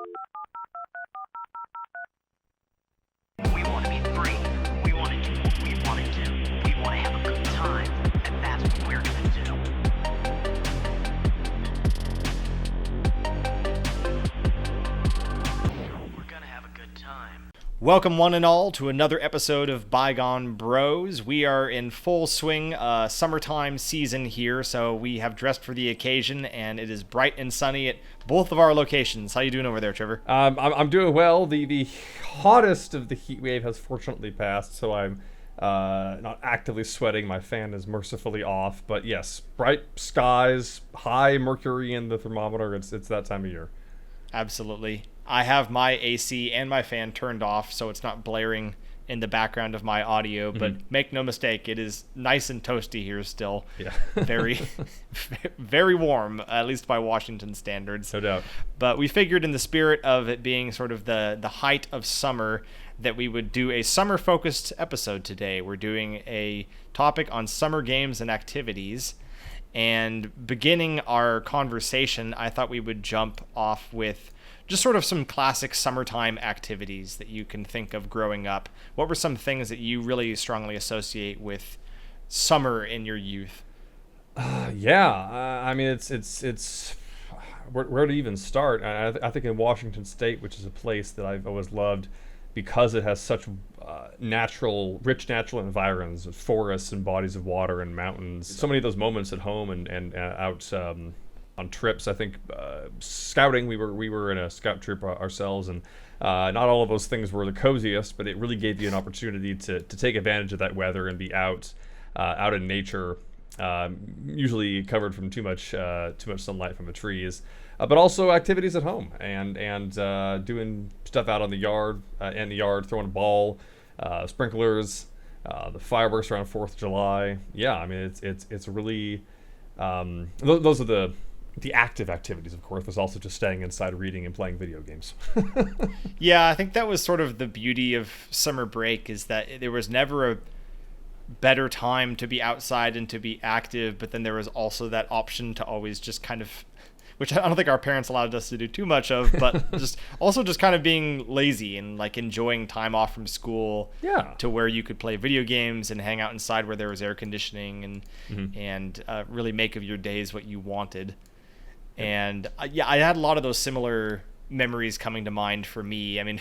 We want to be free. We want to do what we want to do. We want to have a good time. And that's what we're going to do. We're going to have a good time. Welcome one and all to another episode of Bygone Bros. We are in full swing summertime season here, so we have dressed for the occasion, and it is bright and sunny at both of our locations. How you doing over there, Trevor? I'm doing well. The hottest of the heat wave has fortunately passed, so I'm not actively sweating. My fan is mercifully off, but yes, bright skies, high mercury in the thermometer. It's that time of year. Absolutely. I have my AC and my fan turned off, so it's not blaring in the background of my audio, but make no mistake, it is nice and toasty here still. Yeah. Very, very warm, at least by Washington standards. No doubt. But we figured in the spirit of it being sort of the height of summer that we would do a summer-focused episode today. We're doing a topic on summer games and activities. And beginning our conversation, I thought we would jump off with just sort of some classic summertime activities that you can think of growing up. What were some things that you really strongly associate with summer in your youth? I mean, it's where to even start? I think in Washington State, which is a place that I've always loved because it has such rich natural environs, forests and bodies of water and mountains. So many of those moments at home and out on trips. I think scouting, we were in a scout troop ourselves, and not all of those things were the coziest, but it really gave you an opportunity to take advantage of that weather and be out in nature, usually covered from too much sunlight from the trees, but also activities at home and doing stuff out on the yard, throwing a ball, sprinklers, the fireworks around 4th of July. Yeah, I mean it's really those are the active activities. Of course, there's also just staying inside, reading and playing video games. Yeah, I think that was sort of the beauty of summer break, is that there was never a better time to be outside and to be active, but then there was also that option to always just kind of, which I don't think our parents allowed us to do too much of, but just kind of being lazy and like enjoying time off from school. Yeah. To where you could play video games and hang out inside where there was air conditioning and really make of your days what you wanted. And I had a lot of those similar memories coming to mind for me. I mean,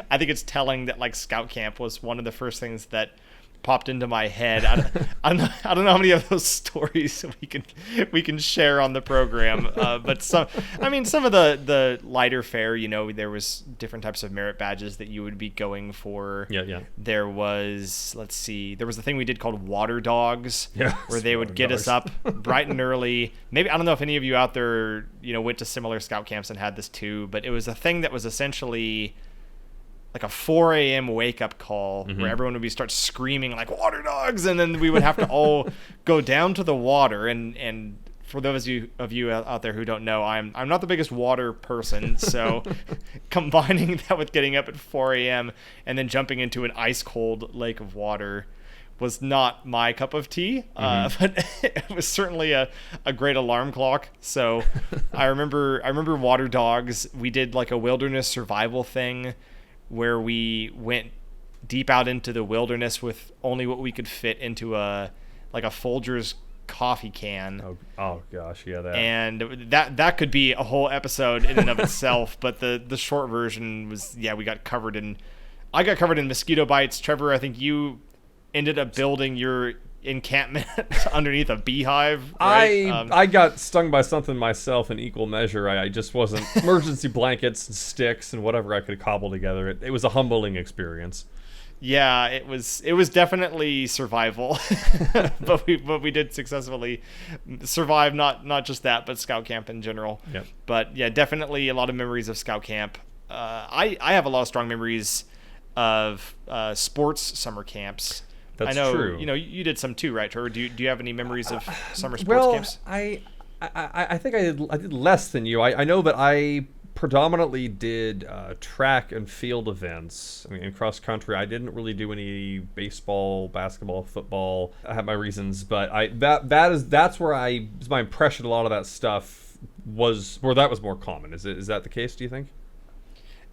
I think it's telling that like scout camp was one of the first things that popped into my head. I don't know how many of those stories we can share on the program, but some of the lighter fare, there was different types of merit badges that you would be going for. Yeah. There was there was the thing we did called water dogs, where they would get us up bright and early. Maybe, I don't know if any of you out there went to similar scout camps and had this too, but it was a thing that was essentially like a 4 a.m. wake-up call where everyone would start screaming like water dogs, and then we would have to all go down to the water. And for those of you out there who don't know, I'm not the biggest water person, so combining that with getting up at 4 a.m. and then jumping into an ice-cold lake of water was not my cup of tea, but it was certainly a great alarm clock. So I remember water dogs. We did like a wilderness survival thing where we went deep out into the wilderness with only what we could fit into a Folgers coffee can. Oh gosh, yeah, that. And that could be a whole episode in and of itself, but the short version was, I got covered in mosquito bites. Trevor, I think you ended up building your encampment underneath a beehive, right? I got stung by something myself in equal measure. I just wasn't emergency blankets and sticks and whatever I could cobble together. It was a humbling experience. Yeah, it was definitely survival, but we did successfully survive not just that, but scout camp in general. Yep. But yeah, definitely a lot of memories of scout camp. I have a lot of strong memories of sports summer camps. That's I know, true. You did some too, right, Trevor? Do you have any memories of summer sports camps? I think I did less than you. I know that I predominantly did track and field events. I mean, in cross country, I didn't really do any baseball, basketball, football. I have my reasons, but that's where my impression. A lot of that stuff was where that was more common. Is that the case? Do you think?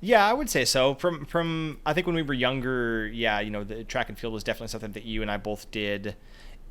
Yeah, I would say so. From I think when we were younger, yeah, the track and field was definitely something that you and I both did,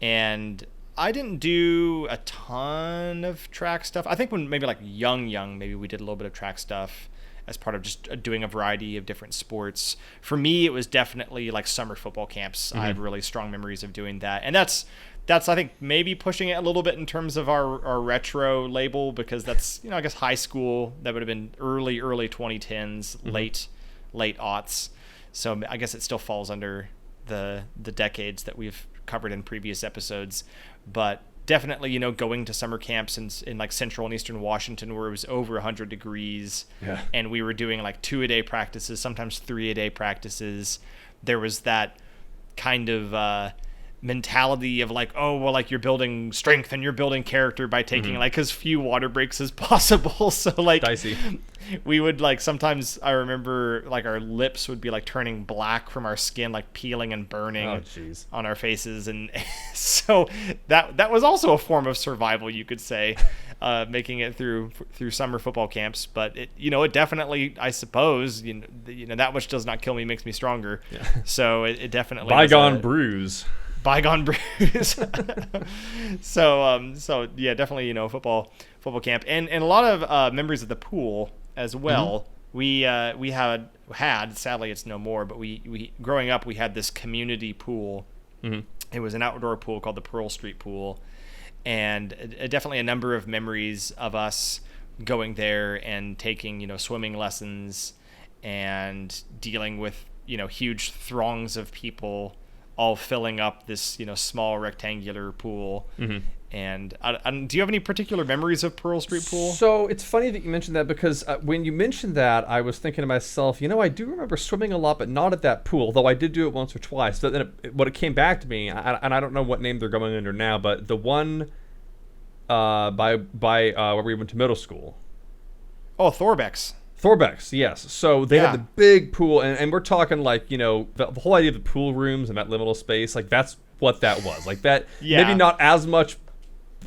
and I didn't do a ton of track stuff. I think when maybe like young, maybe we did a little bit of track stuff as part of just doing a variety of different sports. For me, it was definitely like summer football camps. I have really strong memories of doing that, and that's I think maybe pushing it a little bit in terms of our retro label, because that's I guess high school. That would have been early 2010s, late aughts. So I guess it still falls under the decades that we've covered in previous episodes, but definitely going to summer camps in like central and eastern Washington where it was over 100 degrees, and we were doing like 2-a-day practices, sometimes 3-a-day practices. There was that kind of mentality of like, oh well, like you're building strength and you're building character by taking like as few water breaks as possible. So like dicey. We would like sometimes, I remember like our lips would be like turning black from our skin, like peeling and burning on our faces, and so that was also a form of survival, you could say, making it through summer football camps. But it definitely, I suppose, that which does not kill me makes me stronger. So it definitely Bygone Bros. So yeah, definitely football camp, and a lot of memories of the pool as well. We had sadly it's no more, but we growing up we had this community pool. It was an outdoor pool called the Pearl Street Pool, and definitely a number of memories of us going there and taking swimming lessons and dealing with huge throngs of people all filling up this small rectangular pool. And do you have any particular memories of Pearl Street Pool? So it's funny that you mentioned that, because when you mentioned that, I was thinking to myself, I do remember swimming a lot, but not at that pool, though I did do it once or twice. But then what it came back to me, and I don't know what name they're going under now, but the one by where we went to middle school. Oh, Thorbeck's, yes. So they had the big pool, and we're talking like, the whole idea of the pool rooms and that liminal space, like that's what that was. Like that, maybe not as much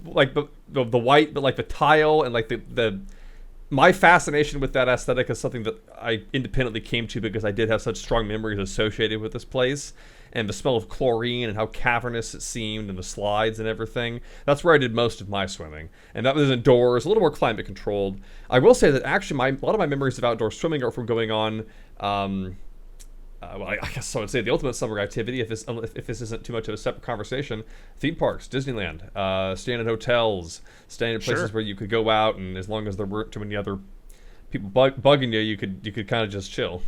like the white, but like the tile and like the my fascination with that aesthetic is something that I independently came to because I did have such strong memories associated with this place. And the smell of chlorine and how cavernous it seemed, and the slides and everything. That's where I did most of my swimming. And that was indoors, a little more climate controlled. I will say that actually a lot of my memories of outdoor swimming are from going on, I guess I would say the ultimate summer activity, if this isn't too much of a separate conversation, theme parks, Disneyland, staying in hotels, staying in places where you could go out, and as long as there weren't too many other people bugging you, you could kind of just chill.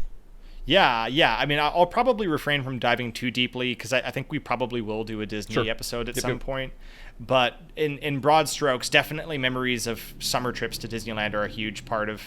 Yeah. I mean, I'll probably refrain from diving too deeply because I think we probably will do a Disney episode at some point. But in broad strokes, definitely memories of summer trips to Disneyland are a huge part of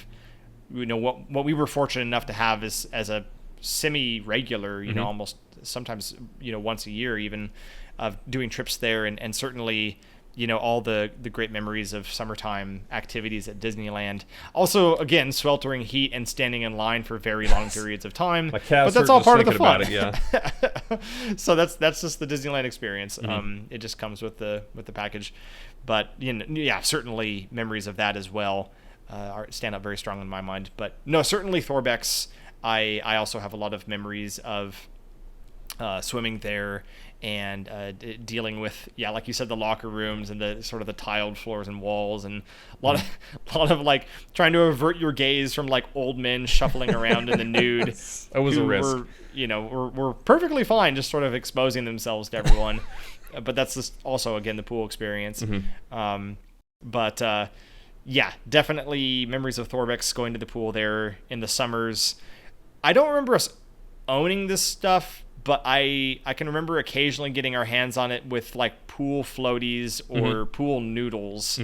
what we were fortunate enough to have as a semi-regular, almost sometimes once a year even, of doing trips there, and certainly all the great memories of summertime activities at Disneyland. Also, again, sweltering heat and standing in line for very long periods of time. But that's all part of the fun. So that's just the Disneyland experience. It just comes with the package. But certainly memories of that as well stand up very strong in my mind. But no, certainly Thorbeck's. I also have a lot of memories of swimming there and dealing with, like you said, the locker rooms and the sort of the tiled floors and walls, and a lot of like trying to avert your gaze from like old men shuffling around in the nude. That was a risk. Were perfectly fine, just sort of exposing themselves to everyone. But that's just also, again, the pool experience. Definitely memories of Thorbeck's, going to the pool there in the summers. I don't remember us owning this stuff, but I can remember occasionally getting our hands on it with like pool floaties or pool noodles,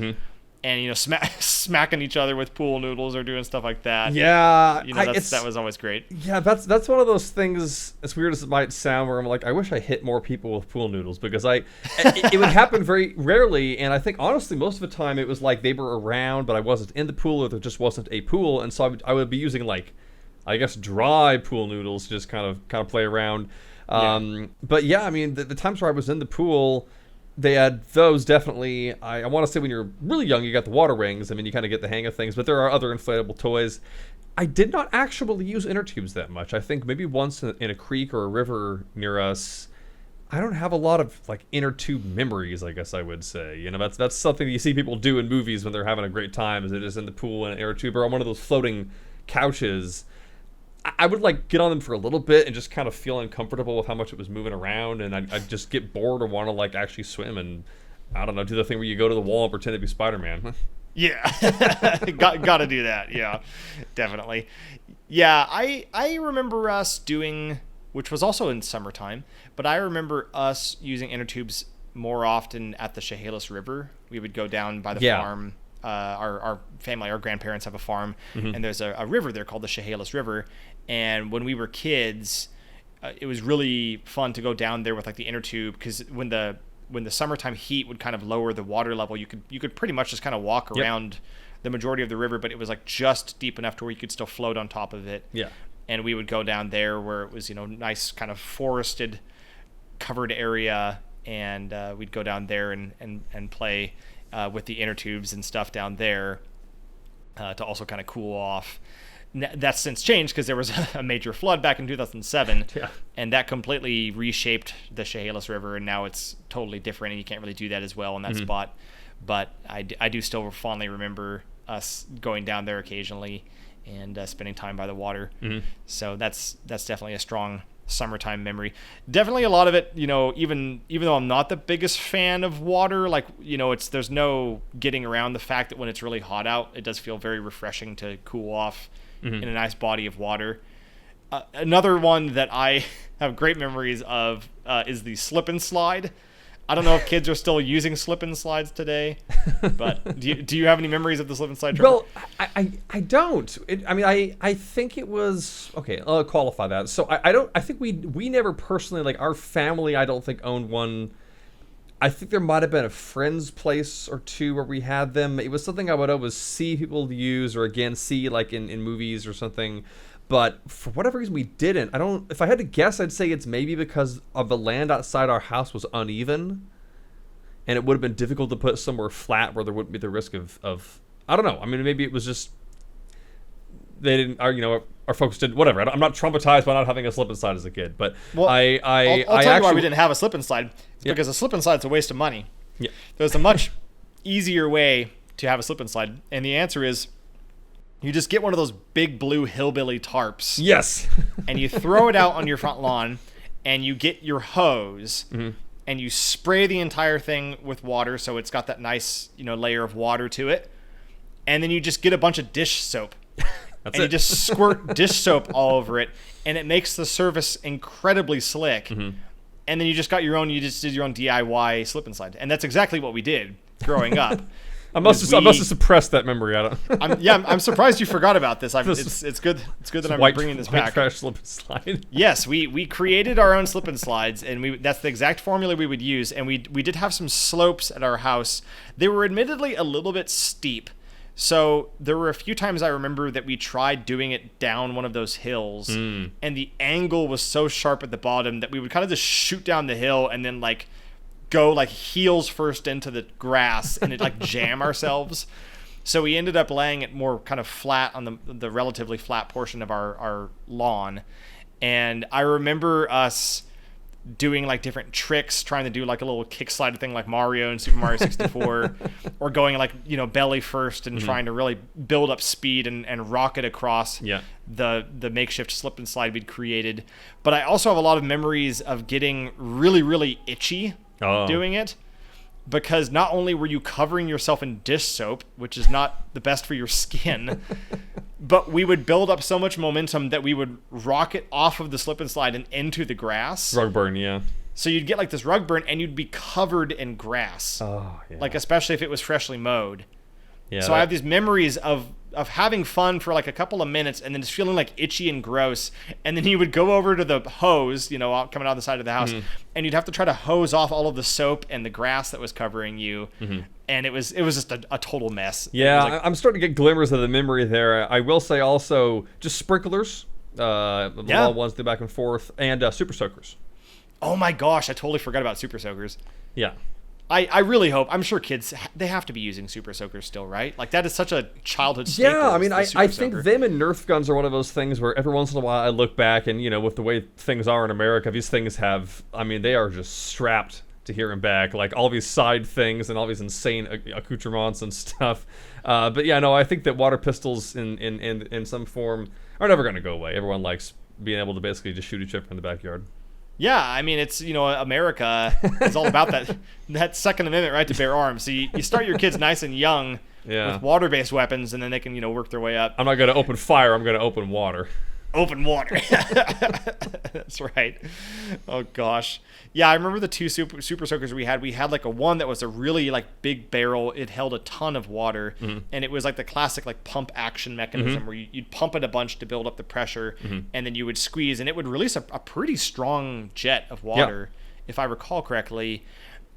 and smacking each other with pool noodles or doing stuff like that. Yeah, that was always great. Yeah, that's one of those things, as weird as it might sound, where I'm like, I wish I hit more people with pool noodles, because it would happen very rarely, and I think honestly most of the time it was like they were around, but I wasn't in the pool, or there just wasn't a pool, and so I would be using like, I guess, dry pool noodles to just kind of play around. But yeah, I mean, the times where I was in the pool, they had those definitely. I want to say when you're really young, you got the water wings. I mean, you kind of get the hang of things, but there are other inflatable toys. I did not actually use inner tubes that much. I think maybe once in a creek or a river near us. I don't have a lot of like inner tube memories, I guess I would say. You know, that's something that you see people do in movies when they're having a great time, is they're just in the pool in an inner tube or on one of those floating couches. I would like get on them for a little bit and just kind of feel uncomfortable with how much it was moving around, and I'd just get bored or want to like actually swim and, I don't know, do the thing where you go to the wall and pretend to be Spider-Man. Yeah, got to do that. Yeah, definitely. Yeah, I remember us doing, which was also in summertime, but I remember us using inner tubes more often at the Chehalis River. We would go down by the farm. Our family, our grandparents have a farm, and there's a river there called the Chehalis River. And when we were kids, it was really fun to go down there with like the inner tube, because when the summertime heat would kind of lower the water level, you could pretty much just kind of walk around the majority of the river, but it was like just deep enough to where you could still float on top of it. Yeah. And we would go down there where it was, nice kind of forested, covered area, and we'd go down there and play with the inner tubes and stuff down there to also kind of cool off. That's since changed because there was a major flood back in 2007, and that completely reshaped the Chehalis River, and now it's totally different, and you can't really do that as well in that spot. But I do still fondly remember us going down there occasionally and spending time by the water. So that's definitely a strong summertime memory. Definitely a lot of it, even though I'm not the biggest fan of water, like, there's no getting around the fact that when it's really hot out, it does feel very refreshing to cool off in a nice body of water. Another one that I have great memories of is the slip and slide. I don't know if kids are still using slip and slides today, but do you have any memories of the slip and slide? Trevor? Well, I don't. I think it was okay. I'll qualify that. So I don't. I think we never personally, like our family, I don't think owned one. I think there might have been a friend's place or two where we had them. It was something I would always see people use, or again see like in movies or something. But for whatever reason, we didn't. If I had to guess, I'd say it's maybe because of the land outside our house was uneven, and it would have been difficult to put somewhere flat where there wouldn't be the risk of I don't know. I mean, maybe it was just they didn't. Our folks didn't. Whatever. I'm not traumatized by not having a slip and slide as a kid, but I'll tell you why we didn't have a slip and slide. It's because a slip and slide is a waste of money. Yeah. There's a much easier way to have a slip and slide, and the answer is, you just get one of those big blue hillbilly tarps. Yes. And you throw it out on your front lawn, and you get your hose, and you spray the entire thing with water, so it's got that nice, layer of water to it. And then you just get a bunch of dish soap. You just squirt dish soap all over it, and it makes the surface incredibly slick. And then you just did your own DIY slip and slide. And that's exactly what we did growing up. I must have suppressed that memory. I'm surprised you forgot about this. It's good that I'm bringing this back. Trash slip and slide. Yes, we created our own slip and slides, and that's the exact formula we would use. And we did have some slopes at our house. They were admittedly a little bit steep, so there were a few times I remember that we tried doing it down one of those hills, and the angle was so sharp at the bottom that we would kind of just shoot down the hill and then go heels first into the grass and it jam ourselves. So we ended up laying it more kind of flat on the relatively flat portion of our lawn. And I remember us doing different tricks, trying to do a little kick slide thing like Mario and Super Mario 64, or going belly first and trying to really build up speed and rocket across the makeshift slip and slide we'd created. But I also have a lot of memories of getting really, really itchy doing it, because not only were you covering yourself in dish soap, which is not the best for your skin, but we would build up so much momentum that we would rocket off of the slip and slide and into the grass. Rug burn, yeah. So you'd get this rug burn and you'd be covered in grass. Oh, yeah. Especially if it was freshly mowed. Yeah. So I have these memories of having fun for a couple of minutes and then just feeling itchy and gross, and then you would go over to the hose, coming out the side of the house, and you'd have to try to hose off all of the soap and the grass that was covering you, and it was just a total mess. Yeah, I'm starting to get glimmers of the memory there. I will say also just sprinklers, the ones that back and forth, and super soakers. Oh my gosh, I totally forgot about super soakers. Yeah. I really hope. I'm sure kids, they have to be using Super Soakers still, right? Like, that is such a childhood staple. Yeah, I mean, the Super I think Soaker. them and Nerf guns are one of those things where every once in a while I look back and, with the way things are in America, these things have, I mean, they are just strapped to here and back, like all these side things and all these insane accoutrements and stuff. But yeah, no, I think that water pistols in some form are never going to go away. Everyone likes being able to basically just shoot each other in the backyard. Yeah, I mean, it's, America is all about that Second Amendment right to bear arms. So you start your kids nice and young with water-based weapons, and then they can, work their way up. I'm not going to open fire. I'm going to open water. Open water. That's right. Oh, gosh. Yeah, I remember the two super soakers we had. We had, like, a one that was a really, like, big barrel. It held a ton of water, and it was, like, the classic, like, pump action mechanism where you'd pump it a bunch to build up the pressure, and then you would squeeze, and it would release a pretty strong jet of water, if I recall correctly.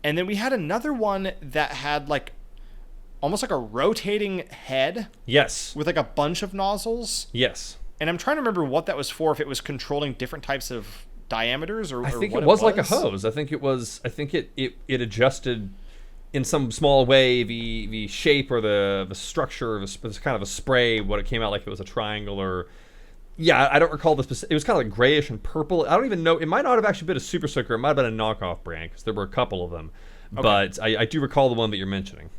And then we had another one that had, like, almost like a rotating head. Yes. With, like, a bunch of nozzles. Yes. And I'm trying to remember what that was for, if it was controlling different types of diameters or I think what it was like a hose. I think it adjusted in some small way the shape or the structure of this kind of a spray, what it came out like, if it was a triangle or... Yeah, I don't recall the specific... It was kind of like grayish and purple. I don't even know. It might not have actually been a Super Soaker. It might have been a knockoff brand, because there were a couple of them. Okay. But I do recall the one that you're mentioning.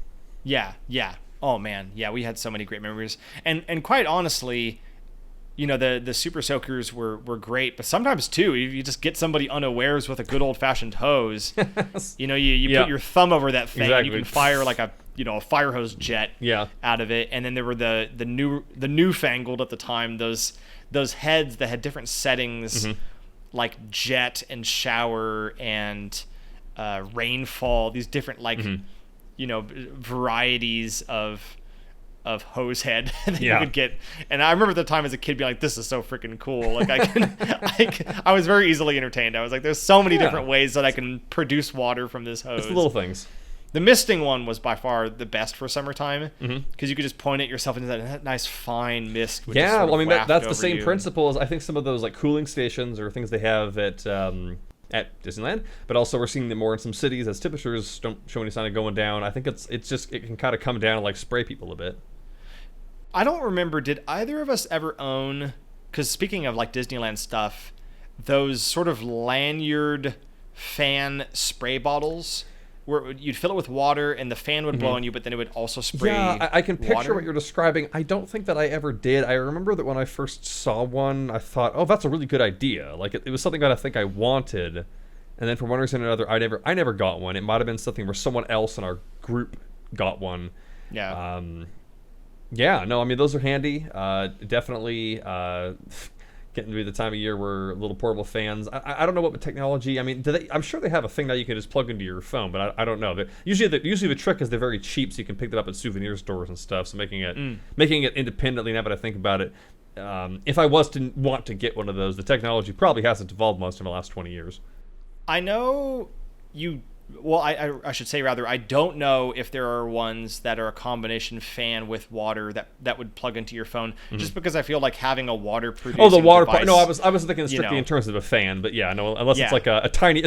Yeah. Oh, man. Yeah, we had so many great memories. And quite honestly... the Super Soakers were great, but sometimes too, you just get somebody unawares with a good old fashioned hose. You put your thumb over that thing, and you can fire like a fire hose jet out of it. And then there were the newfangled at the time, those heads that had different settings, like jet and shower and rainfall. These different varieties of hose head that you could get. And I remember at the time as a kid being like, this is so freaking cool. Like I was very easily entertained. I was like, there's so many different ways that I can produce water from this hose. It's the little things. The misting one was by far the best for summertime, because you could just point at yourself into that nice fine mist. Yeah, well, I mean, that's the same principle as I think some of those like cooling stations or things they have at Disneyland, but also we're seeing them more in some cities as temperatures don't show any sign of going down. I think it can kind of come down and like spray people a bit. I don't remember, did either of us ever own, because speaking of like Disneyland stuff, those sort of lanyard fan spray bottles where you'd fill it with water and the fan would blow on you, but then it would also spray I can picture water. What you're describing. I don't think that I ever did. I remember that when I first saw one, I thought, oh, that's a really good idea. Like it was something that I think I wanted, and then for one reason or another, I never got one. It might have been something where someone else in our group got one. Yeah. Yeah, no, I mean, those are handy. Definitely getting to be the time of year where little portable fans. I don't know what technology. I mean, I'm sure they have a thing that you can just plug into your phone, but I don't know. Usually the trick is they're very cheap, so you can pick them up at souvenir stores and stuff. So making it independently. Now that I think about it, if I was to want to get one of those, the technology probably hasn't evolved much in the last 20 years. I know you. Well, I should say rather, I don't know if there are ones that are a combination fan with water that would plug into your phone. Just because I feel like having a water producing the water device, no, I was thinking strictly in terms of a fan, but yeah, no, unless it's like a tiny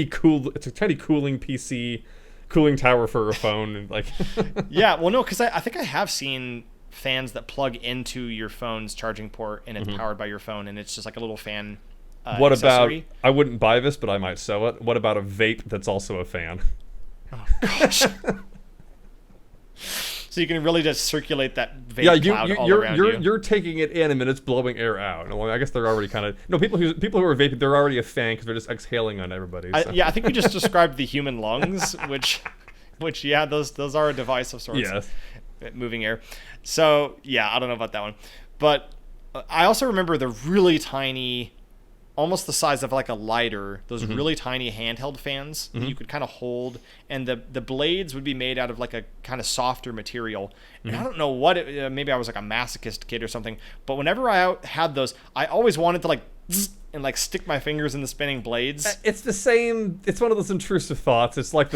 cooling PC cooling tower for a phone and like. Yeah, well, no, because I think I have seen fans that plug into your phone's charging port and it's powered by your phone, and it's just like a little fan. What accessory. about, I wouldn't buy this, but I might sell it. What about a vape that's also a fan? Oh, gosh. So you can really just circulate that vape cloud all around you. You're taking it in and then it's blowing air out. Well, I guess they're already kind of... No, people who are vaping, they're already a fan because they're just exhaling on everybody. So. I think you just described the human lungs, which yeah, those are a device of sorts. Yes. Moving air. So, yeah, I don't know about that one. But I also remember the really tiny... almost the size of like a lighter, those really tiny handheld fans that you could kind of hold, and the blades would be made out of like a kind of softer material. And I don't know what maybe I was like a masochist kid or something, but whenever I had those, I always wanted to like and like stick my fingers in the spinning blades. It's the same. It's one of those intrusive thoughts. It's like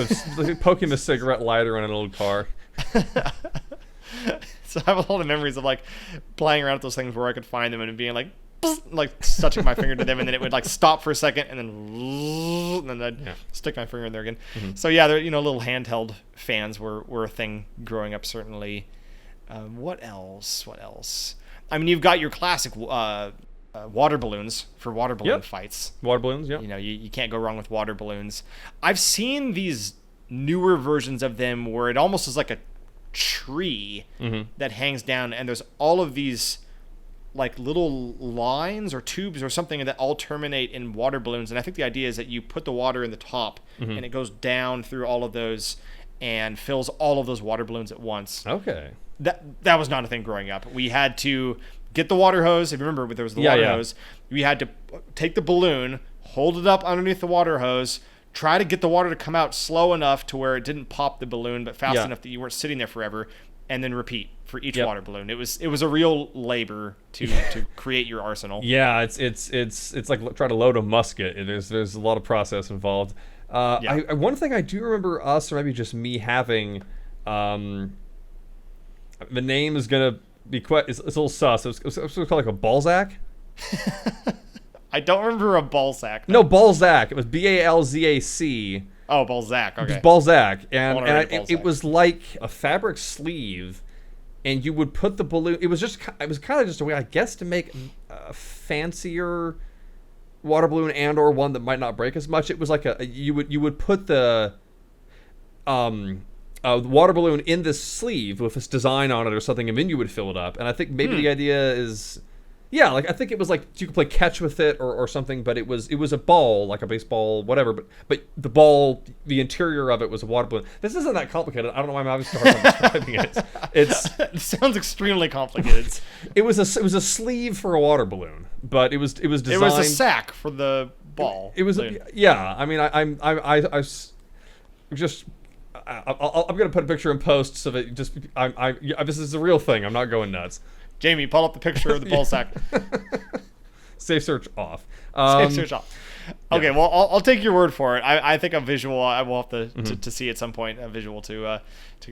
poking a cigarette lighter in an old car. So I have a lot of memories of like playing around with those things where I could find them and being like, like touching my finger to them, and then it would like stop for a second, and then I'd stick my finger in there again. So yeah, little handheld fans were a thing growing up, certainly. What else? I mean, you've got your classic water balloons for water balloon fights. Water balloons, yeah. You can't go wrong with water balloons. I've seen these newer versions of them where it almost is like a tree that hangs down, and there's all of these like little lines or tubes or something that all terminate in water balloons. And I think the idea is that you put the water in the top and it goes down through all of those and fills all of those water balloons at once. Okay. That was not a thing growing up. We had to get the water hose. If you remember, there was the water hose. We had to take the balloon, hold it up underneath the water hose, try to get the water to come out slow enough to where it didn't pop the balloon, but fast enough that you weren't sitting there forever, and then repeat for each water balloon. It was a real labor to create your arsenal. Yeah, it's like trying to load a musket. There's a lot of process involved. One thing I do remember us, or maybe just me, having, the name is gonna be quite. It's a little sus. It was called like a Balzac. I don't remember a Balzac. No, Balzac. It was Balzac. Oh, Balzac. Okay. It was Balzac, Balzac. It was like a fabric sleeve, and you would put the balloon. It was kind of just a way, I guess, to make a fancier water balloon or one that might not break as much. It was like you would put the water balloon in this sleeve with this design on it or something, and then you would fill it up. And I think maybe the idea is. Yeah, like I think it was like you could play catch with it or something, but it was a ball, like a baseball, whatever. But the ball, the interior of it was a water balloon. This isn't that complicated. I don't know why I'm obviously hard time describing it. It sounds extremely complicated. It was a sleeve for a water balloon, but it was designed. It was a sack for the ball. It was yeah. I mean, I'm gonna put a picture in post so that this is a real thing. I'm not going nuts. Jamie, pull up the picture of the ball sack. Safe search off. Safe search off. Okay, well, I'll take your word for it. I think a visual, I will have to see at some point a visual to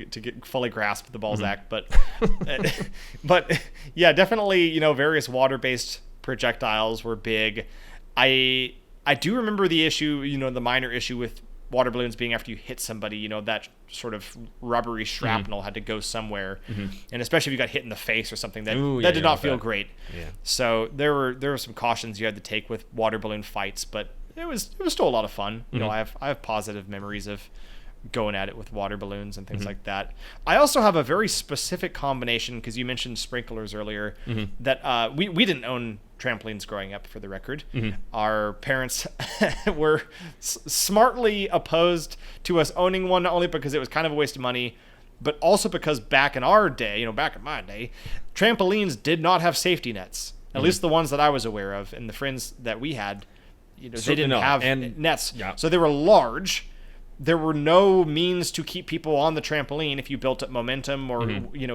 get fully grasp the ball sack. But yeah, definitely, various water-based projectiles were big. I do remember the issue, the minor issue with water balloons being after you hit somebody, that sort of rubbery shrapnel had to go somewhere, and especially if you got hit in the face or something, that did not feel great. Yeah. So there were some cautions you had to take with water balloon fights, but it was still a lot of fun. I have positive memories of going at it with water balloons and things like that. I also have a very specific combination, because you mentioned sprinklers earlier, that we didn't own trampolines growing up, for the record. Our parents were smartly opposed to us owning one, not only because it was kind of a waste of money, but also because back in our day, back in my day, trampolines did not have safety nets. At least the ones that I was aware of, and the friends that we had, they didn't have nets. Yeah. So they were large. There were no means to keep people on the trampoline if you built up momentum or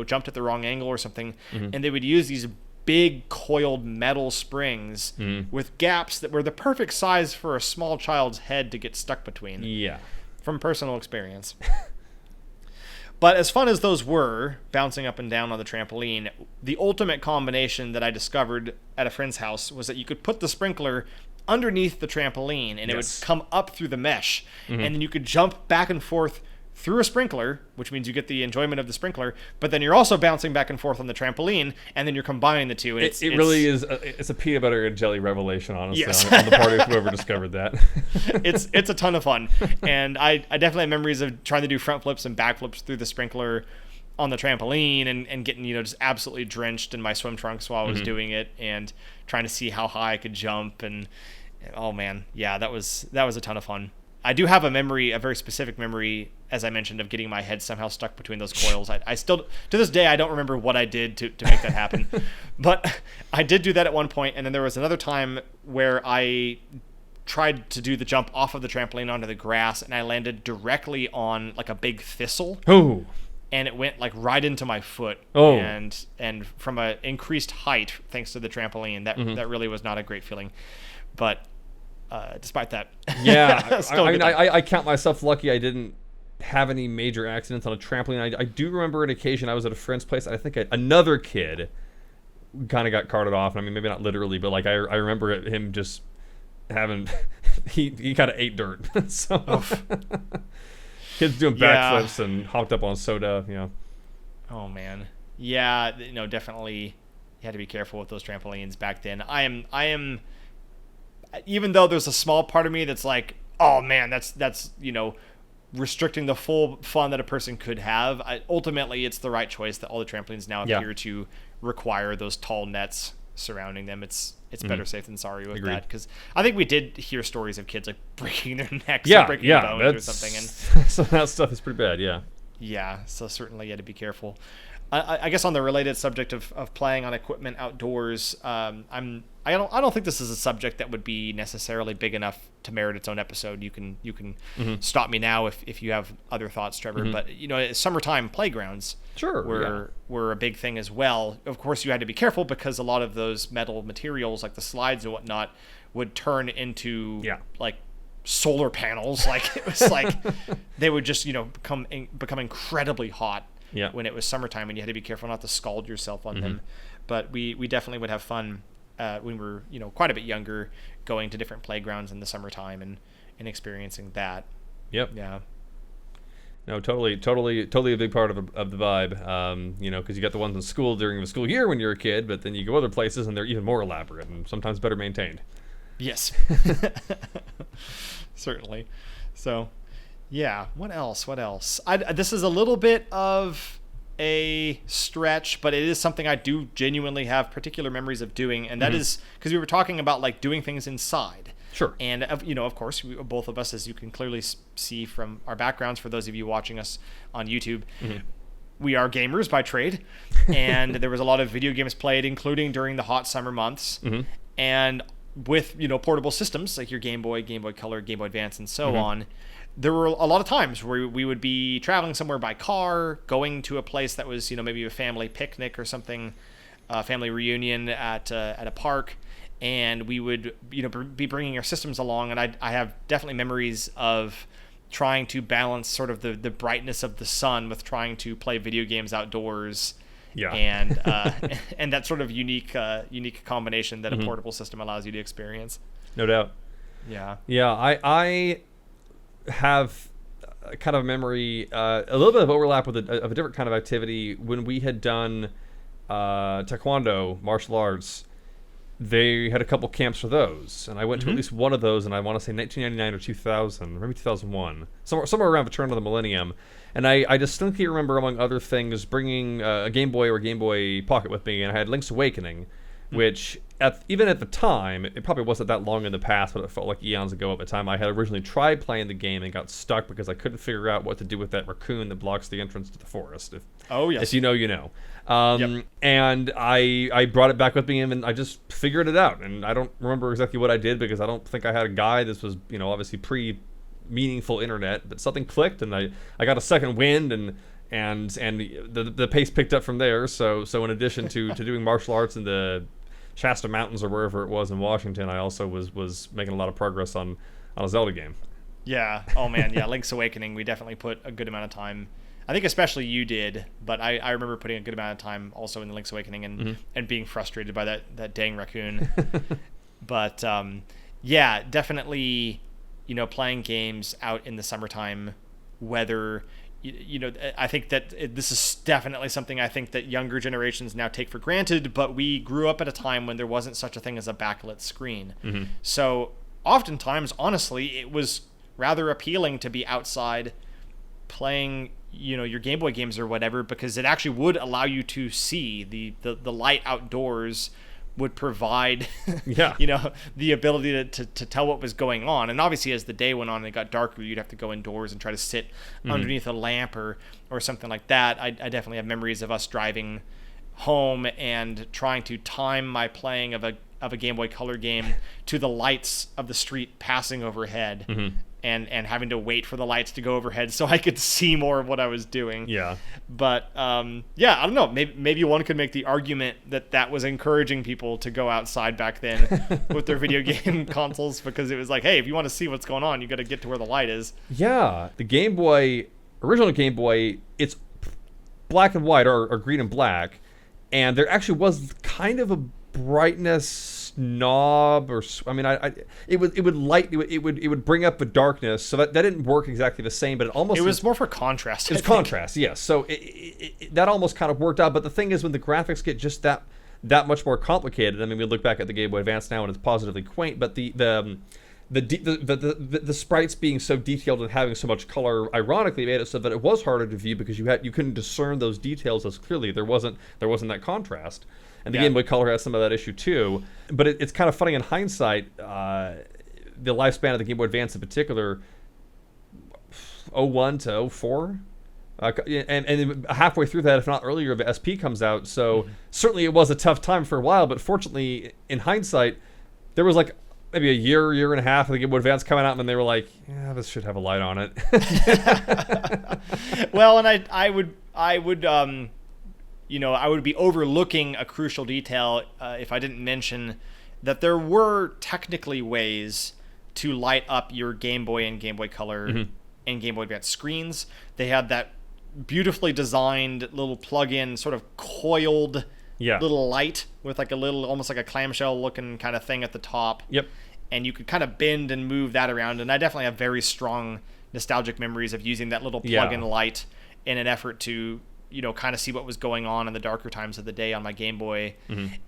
jumped at the wrong angle or something. And they would use these big coiled metal springs with gaps that were the perfect size for a small child's head to get stuck between. Yeah. From personal experience. But as fun as those were, bouncing up and down on the trampoline, the ultimate combination that I discovered at a friend's house was that you could put the sprinkler underneath the trampoline, and it would come up through the mesh, and then you could jump back and forth through a sprinkler, which means you get the enjoyment of the sprinkler, but then you're also bouncing back and forth on the trampoline, and then you're combining the two. And it really is. It's a peanut butter and jelly revelation, honestly, on the part of whoever discovered that. It's a ton of fun, and I definitely have memories of trying to do front flips and back flips through the sprinkler on the trampoline, and getting just absolutely drenched in my swim trunks while I was doing it, and trying to see how high I could jump. And oh man, yeah, that was a ton of fun. I do have a very specific memory, as I mentioned, of getting my head somehow stuck between those coils. I still, to this day, I don't remember what I did to make that happen. But I did do that at one point, and then there was another time where I tried to do the jump off of the trampoline onto the grass, and I landed directly on like a big thistle. Oh. And it went like right into my foot. Oh. And from an increased height, thanks to the trampoline, that really was not a great feeling. But despite that, yeah, I count myself lucky I didn't have any major accidents on a trampoline. I do remember an occasion I was at a friend's place. I think another kid kind of got carted off. I mean, maybe not literally, but like I remember him just having he kind of ate dirt. So kids doing backflips and hopped up on soda. Oh man, yeah, definitely. You had to be careful with those trampolines back then. I am, even though there's a small part of me that's like, oh man, that's restricting the full fun that a person could have. Ultimately, it's the right choice that all the trampolines now appear to require those tall nets surrounding them. It's better safe than sorry with that, because I think we did hear stories of kids like breaking their necks or breaking bones or something. And so that stuff is pretty bad. Yeah, so certainly you had to be careful. I guess on the related subject of playing on equipment outdoors, I don't think this is a subject that would be necessarily big enough to merit its own episode. You can stop me now if you have other thoughts, Trevor. But summertime playgrounds were a big thing as well. Of course, you had to be careful because a lot of those metal materials, like the slides and whatnot, would turn into like solar panels. Like it was like they would just become incredibly hot. When it was summertime, and you had to be careful not to scald yourself on them. But we definitely would have fun when we were quite a bit younger, going to different playgrounds in the summertime and experiencing that. Yeah. No, totally a big part of the vibe. Because you got the ones in school during the school year when you're a kid, but then you go other places and they're even more elaborate and sometimes better maintained. Yes. Certainly. So. Yeah, what else? This is a little bit of a stretch, but it is something I do genuinely have particular memories of doing, and that is because we were talking about like doing things inside. Sure. And of course, both of us, as you can clearly see from our backgrounds, for those of you watching us on YouTube, we are gamers by trade, and there was a lot of video games played, including during the hot summer months, and with portable systems like your Game Boy, Game Boy Color, Game Boy Advance, and so on. There were a lot of times where we would be traveling somewhere by car, going to a place that was, maybe a family picnic or something, family reunion at a park, and we would, be bringing our systems along. And I have definitely memories of trying to balance sort of the brightness of the sun with trying to play video games outdoors. Yeah. And and that sort of unique combination that a portable system allows you to experience. No doubt. Yeah. Yeah. I have kind of a memory, a little bit of overlap with a different kind of activity when we had done taekwondo, martial arts. They had a couple camps for those, and I went to at least one of those, and I want to say 1999 or 2000, maybe 2001, somewhere around the turn of the millennium. And I distinctly remember, among other things, bringing a Game Boy or Game Boy Pocket with me, and I had Link's Awakening, which even at the time, it probably wasn't that long in the past, but it felt like eons ago at the time. I had originally tried playing the game and got stuck because I couldn't figure out what to do with that raccoon that blocks the entrance to the forest. If you know, you know. And I brought it back with me, and I just figured it out. And I don't remember exactly what I did because I don't think I had a guide. This was, obviously pre-meaningful internet, but something clicked, and I got a second wind, and the pace picked up from there. So in addition to doing martial arts in the Shasta Mountains or wherever it was in Washington, I also was making a lot of progress on a Zelda game. Yeah. Oh man. Yeah. Link's Awakening. We definitely put a good amount of time. I think especially you did, but I remember putting a good amount of time also in the Link's Awakening and being frustrated by that dang raccoon. But yeah, definitely, playing games out in the summertime weather. I think that this is definitely something I think that younger generations now take for granted, but we grew up at a time when there wasn't such a thing as a backlit screen. So oftentimes, honestly, it was rather appealing to be outside playing, your Game Boy games or whatever, because it actually would allow you to see the light outdoors would provide the ability to tell what was going on. And obviously as the day went on and it got darker, you'd have to go indoors and try to sit underneath a lamp or something like that. I definitely have memories of us driving home and trying to time my playing of a Game Boy Color game to the lights of the street passing overhead. And having to wait for the lights to go overhead so I could see more of what I was doing. Yeah. But, I don't know. Maybe one could make the argument that was encouraging people to go outside back then with their video game consoles, because it was like, hey, if you want to see what's going on, you got to get to where the light is. Yeah. The Game Boy, original Game Boy, it's black and white or green and black. and there actually was kind of a brightness knob, or it would bring up the darkness, so that didn't work exactly the same, but it was more for contrast. It was contrast, yes. So that almost kind of worked out. But the thing is, when the graphics get just that much more complicated, I mean, we look back at the Game Boy Advance now and it's positively quaint, but the sprites being so detailed and having so much color ironically made it so that it was harder to view, because you couldn't discern those details as clearly. There wasn't that contrast, and the Game Boy Color has some of that issue too. But it's kind of funny in hindsight. The lifespan of the Game Boy Advance in particular, 01 to 04. And halfway through that, if not earlier, the SP comes out. So certainly it was a tough time for a while, but fortunately, in hindsight, there was like maybe a year and a half of the Game Boy Advance coming out, and they were like, yeah, this should have a light on it. Well, and I would be overlooking a crucial detail if I didn't mention that there were technically ways to light up your Game Boy and Game Boy Color and Game Boy Advance screens. They had that beautifully designed little plug-in sort of coiled little light with like a little, almost like a clamshell looking kind of thing at the top. Yep. And you could kind of bend and move that around. And I definitely have very strong nostalgic memories of using that little plug-in light in an effort to, kind of see what was going on in the darker times of the day on my Game Boy.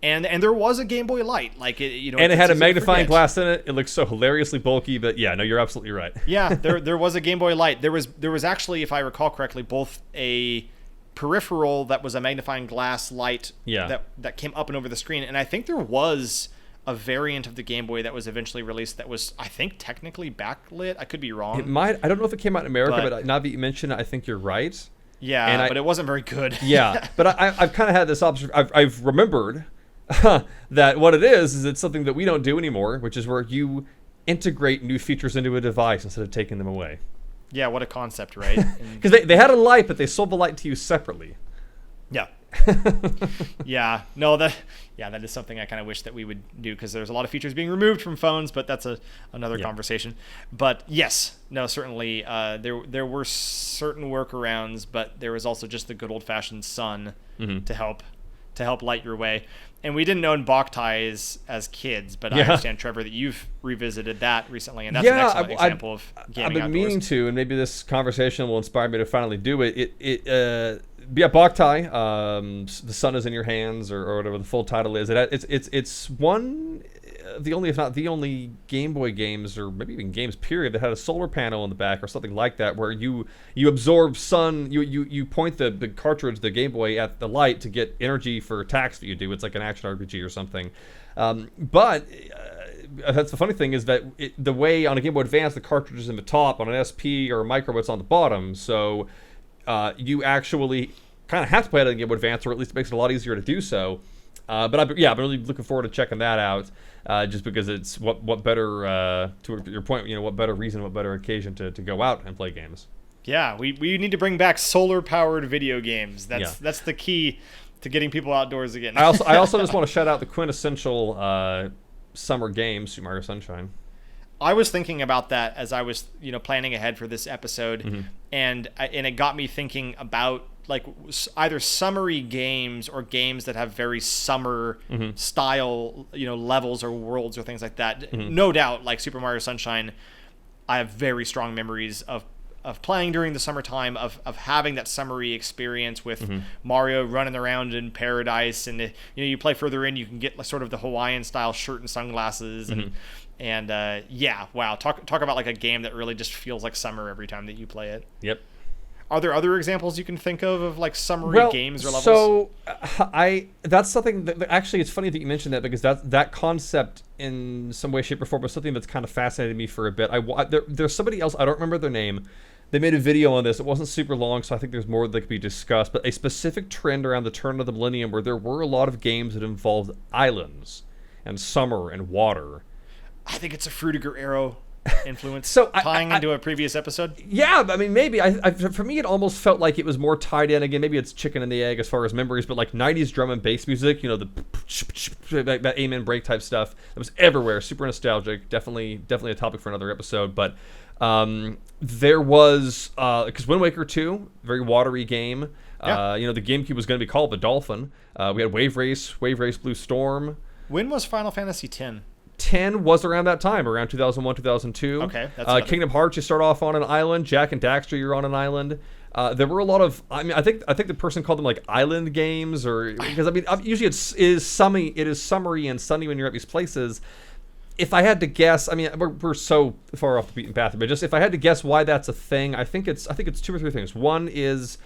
And there was a Game Boy Light, like it, and it had a magnifying glass in it. It looked so hilariously bulky, but yeah, no, you're absolutely right. Yeah, there was a Game Boy Light. There was actually, if I recall correctly, both a peripheral that was a magnifying glass light that came up and over the screen, and I think there was a variant of the Game Boy that was eventually released that was, I think, technically backlit. I could be wrong. It might. I don't know if it came out in America, but now that you mention it, I think you're right. Yeah, but it wasn't very good. Yeah, but I've kind of had this observation. I've remembered that what it is it's something that we don't do anymore, which is where you integrate new features into a device instead of taking them away. Yeah, what a concept, right? Because they had a light, but they sold the light to you separately. Yeah. Yeah. No, that is something I kind of wish that we would do, because there's a lot of features being removed from phones, but that's another conversation. But yes, no, certainly there were certain workarounds, but there was also just the good old-fashioned sun to help light your way. And we didn't own Boktai as kids, but I understand, Trevor, that you've revisited that recently, and that's an excellent example of gaming I've been outdoors. Meaning to, and maybe this conversation will inspire me to finally do it. Boktai, the sun is in your hands, or whatever the full title is. It's one of the only, if not the only, Game Boy games, or maybe even games period, that had a solar panel in the back or something like that, where you absorb sun. You point the cartridge, the Game Boy, at the light to get energy for attacks that you do. It's like an action RPG or something. But that's the funny thing, is that the way on a Game Boy Advance the cartridge is in the top, on an SP or a Micro it's on the bottom, so you actually kind of have to play it on the Game Boy Advance, or at least it makes it a lot easier to do so. But I've been really looking forward to checking that out, just because it's what better, to your point, what better reason, what better occasion to go out and play games. Yeah, we need to bring back solar-powered video games. That's the key to getting people outdoors again. I also just want to shout out the quintessential summer game, Super Mario Sunshine. I was thinking about that as I was, planning ahead for this episode, and it got me thinking about like either summery games or games that have very summer style, levels or worlds or things like that. No doubt, like Super Mario Sunshine, I have very strong memories of playing during the summertime, of having that summery experience with Mario running around in paradise, and you play further in, you can get sort of the Hawaiian style shirt and sunglasses, and wow, talk about like a game that really just feels like summer every time that you play it. Yep. Are there other examples you can think of like summery games or levels? So that's something that actually, it's funny that you mentioned that, because that concept in some way, shape, or form was something that's kind of fascinated me for a bit. There's somebody else, I don't remember their name. They made a video on this. It wasn't super long, so I think there's more that could be discussed. But a specific trend around the turn of the millennium where there were a lot of games that involved islands and summer and water. I think it's a Frutiger Arrow influence, so tying into a previous episode. Yeah, I mean, maybe. For me, it almost felt like it was more tied in. Again, maybe it's chicken and the egg as far as memories, but like 90s drum and bass music, that amen break type stuff that was everywhere. Super nostalgic. Definitely a topic for another episode. But there was, because Wind Waker 2, very watery game. Yeah. The GameCube was going to be called the Dolphin. We had Wave Race Blue Storm. When was Final Fantasy X? 10 was around that time, around 2001, 2002. Okay, that's Kingdom Hearts, you start off on an island. Jack and Daxter, you're on an island. There were a lot of, I think the person called them like island games, or because usually it is summery and sunny when you're at these places. If I had to guess, we're so far off the beaten path, but just if I had to guess why that's a thing, I think it's 2 or 3 things. One is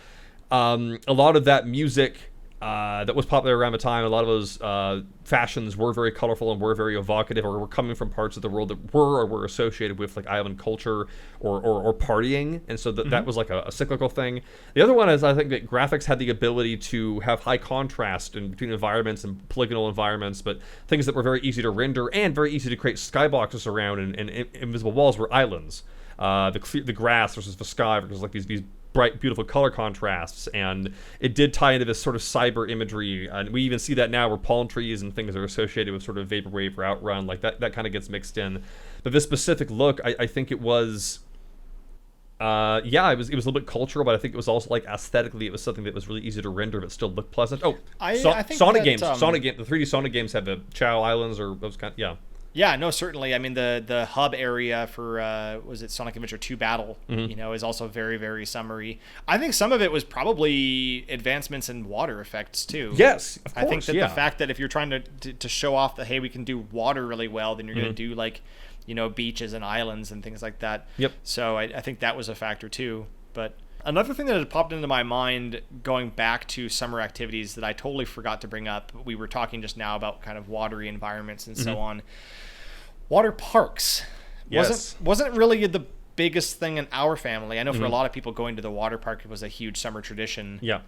a lot of that music that was popular around the time. A lot of those fashions were very colorful and were very evocative, or were coming from parts of the world that were associated with like island culture or partying, and so that was like a cyclical thing. The other one is I think that graphics had the ability to have high contrast in between environments and polygonal environments, but things that were very easy to render and very easy to create skyboxes around, and invisible walls were islands. The grass versus the sky versus like these bright, beautiful color contrasts, and it did tie into this sort of cyber imagery, and we even see that now where palm trees and things are associated with sort of vaporwave or outrun, like that kind of gets mixed in. But this specific look, I think it was, it was a little bit cultural, but I think it was also like aesthetically, it was something that was really easy to render but still looked pleasant. I think Sonic that, games, the 3D Sonic games have the Chow Islands or those kind. Yeah, no, certainly. I mean, the hub area for was it Sonic Adventure 2 Battle, is also very, very summery. I think some of it was probably advancements in water effects too. Yes, of course. I think that the fact that if you're trying to show off that, hey, we can do water really well, then you're going to do like, beaches and islands and things like that. Yep. So I think that was a factor too. But another thing that had popped into my mind going back to summer activities that I totally forgot to bring up, we were talking just now about kind of watery environments and so on. Water parks wasn't really the biggest thing in our family. I know for a lot of people, going to the water park was a huge summer tradition. Yeah.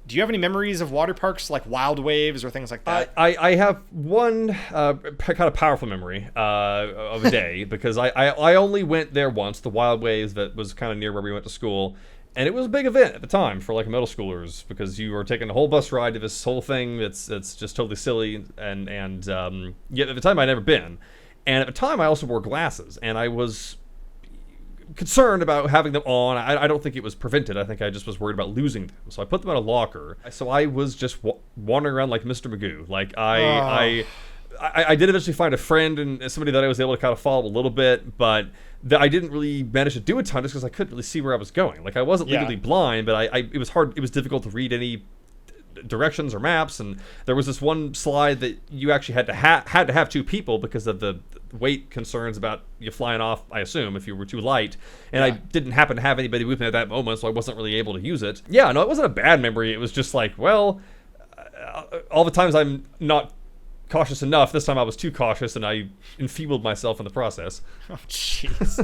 Do you have any memories of water parks like Wild Waves or things like that? I have one kind of powerful memory of a day because I only went there once, the Wild Waves that was kind of near where we went to school. And it was a big event at the time for like middle schoolers because you were taking a whole bus ride to this whole thing that's just totally silly. And at the time I'd never been. And at the time, I also wore glasses, and I was concerned about having them on. I don't think it was prevented. I think I just was worried about losing them. So I put them in a locker. So I was just wandering around like Mr. Magoo. Like I did eventually find a friend and somebody that I was able to kind of follow a little bit, but I didn't really manage to do a ton just because I couldn't really see where I was going. Like I wasn't legally blind, but it was hard. It was difficult to read any directions or maps, and there was this one slide that you actually had to have 2 people because of the weight concerns about you flying off, I assume, if you were too light, and I didn't happen to have anybody with me at that moment, so I wasn't really able to use it. Yeah, no, it wasn't a bad memory. It was just like, well, all the times I'm not cautious enough, this time I was too cautious and I enfeebled myself in the process. Oh jeez.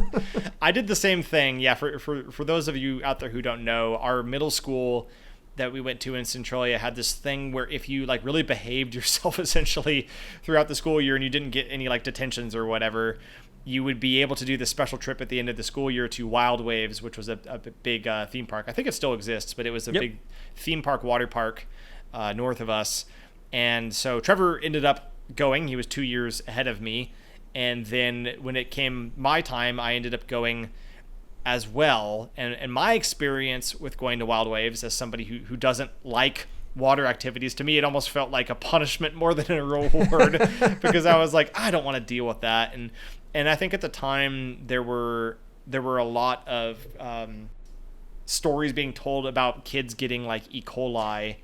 I did the same thing. Yeah, for those of you out there who don't know, our middle school that we went to in Centralia had this thing where if you like really behaved yourself essentially throughout the school year and you didn't get any like detentions or whatever, you would be able to do this special trip at the end of the school year to Wild Waves, which was a big theme park. I think it still exists, but it was a big theme park, water park north of us. And so Trevor ended up going. He was 2 years ahead of me. And then when it came my time, I ended up going as well. And my experience with going to Wild Waves as somebody who doesn't like water activities, to me it almost felt like a punishment more than a reward because I was like, I don't want to deal with that. And I think at the time there were a lot of stories being told about kids getting like E. coli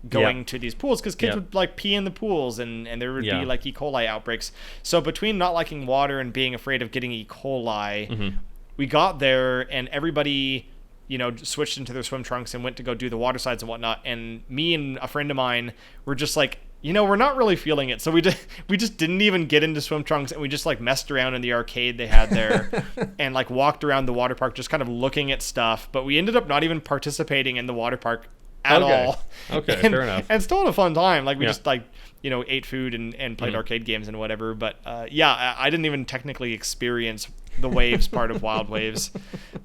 going to these pools because kids would like pee in the pools and there would be like E. coli outbreaks. So between not liking water and being afraid of getting E. coli, we got there and everybody, switched into their swim trunks and went to go do the water slides and whatnot. And me and a friend of mine were just like, we're not really feeling it. So we just didn't even get into swim trunks and we just like messed around in the arcade they had there and like walked around the water park just kind of looking at stuff. But we ended up not even participating in the water park at all. Okay, fair enough. And still had a fun time. Like we just like, ate food and played arcade games and whatever. But I didn't even technically experience the waves part of Wild Waves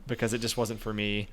because it just wasn't for me.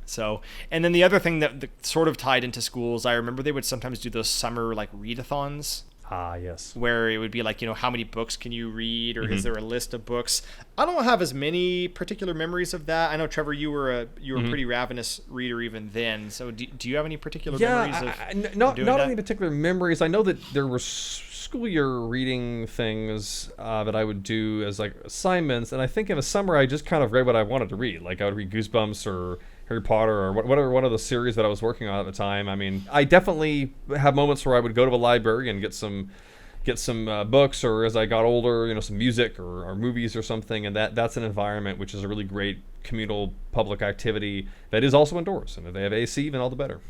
So, and then the other thing that sort of tied into schools, I remember they would sometimes do those summer like readathons. Ah, yes. Where it would be like, how many books can you read, or Mm-hmm. is there a list of books? I don't have as many particular memories of that. I know, Trevor, you were a Mm-hmm. pretty ravenous reader even then. So do you have any particular Yeah, memories of not doing not that? any particular memories. I know that there were school year reading things that I would do as like assignments, and I think in the summer I just kind of read what I wanted to read. Like I would read Goosebumps or Harry Potter or whatever one of the series that I was working on at the time. I mean, I definitely have moments where I would go to the library and get some books, or as I got older, some music or movies or something, and that's an environment which is a really great communal public activity that is also indoors, and if they have AC, then all the better.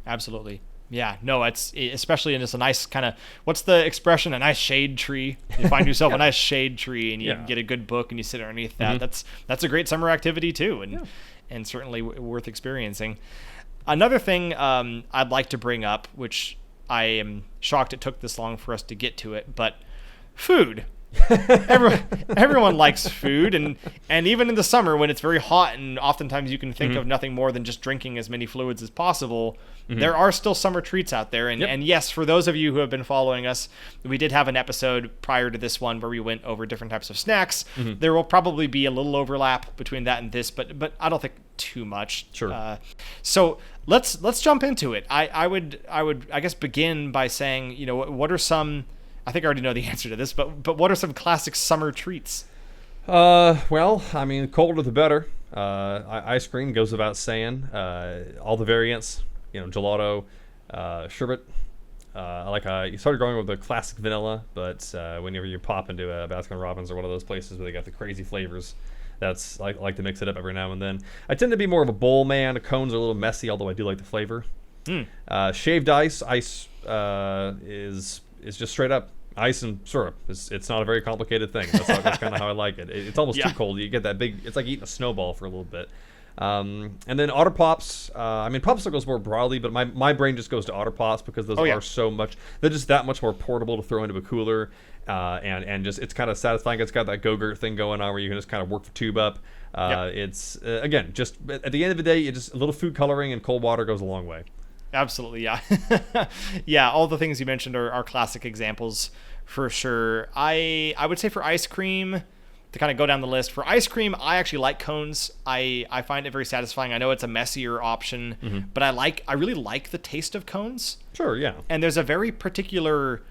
Absolutely. Yeah, no, it's especially in just a nice kind of, what's the expression? A nice shade tree. You find yourself a nice shade tree, and you Yeah. get a good book, and you sit underneath that. That's a great summer activity too, and certainly worth experiencing. Another thing I'd like to bring up, which I am shocked it took this long for us to get to it, but food. Everyone likes food, and even in the summer when it's very hot and oftentimes you can think of nothing more than just drinking as many fluids as possible, there are still summer treats out there. And yes, for those of you who have been following us, we did have an episode prior to this one where we went over different types of snacks. There will probably be a little overlap between that and this, but I don't think too much. Sure. So let's jump into it. I would I guess begin by saying, what are some, I think I already know the answer to this, but what are some classic summer treats? Well, I mean, colder the better. Ice cream goes without saying. All the variants, gelato, sherbet. You started going with the classic vanilla, but whenever you pop into a Baskin Robbins or one of those places where they got the crazy flavors, that's I like to mix it up every now and then. I tend to be more of a bowl man. The cones are a little messy, although I do like the flavor. Shaved ice is just straight up ice and syrup. It's not a very complicated thing. That's kind of how I like it. It's almost too cold. You get that big. It's like eating a snowball for a little bit. And then Otter Pops. I mean, popsicles more broadly, but my brain just goes to Otter Pops because those are so much. They're just that much more portable to throw into a cooler, and just it's kind of satisfying. It's got that go-gurt thing going on where you can just kind of work the tube up. It's again just at the end of the day, just a little food coloring and cold water goes a long way. Absolutely, yeah. Yeah, all the things you mentioned are classic examples for sure. I would say for ice cream, to kind of go down the list, for ice cream, I actually like cones. I find it very satisfying. I know it's a messier option, but I really like the taste of cones. Sure, yeah. And there's a very particular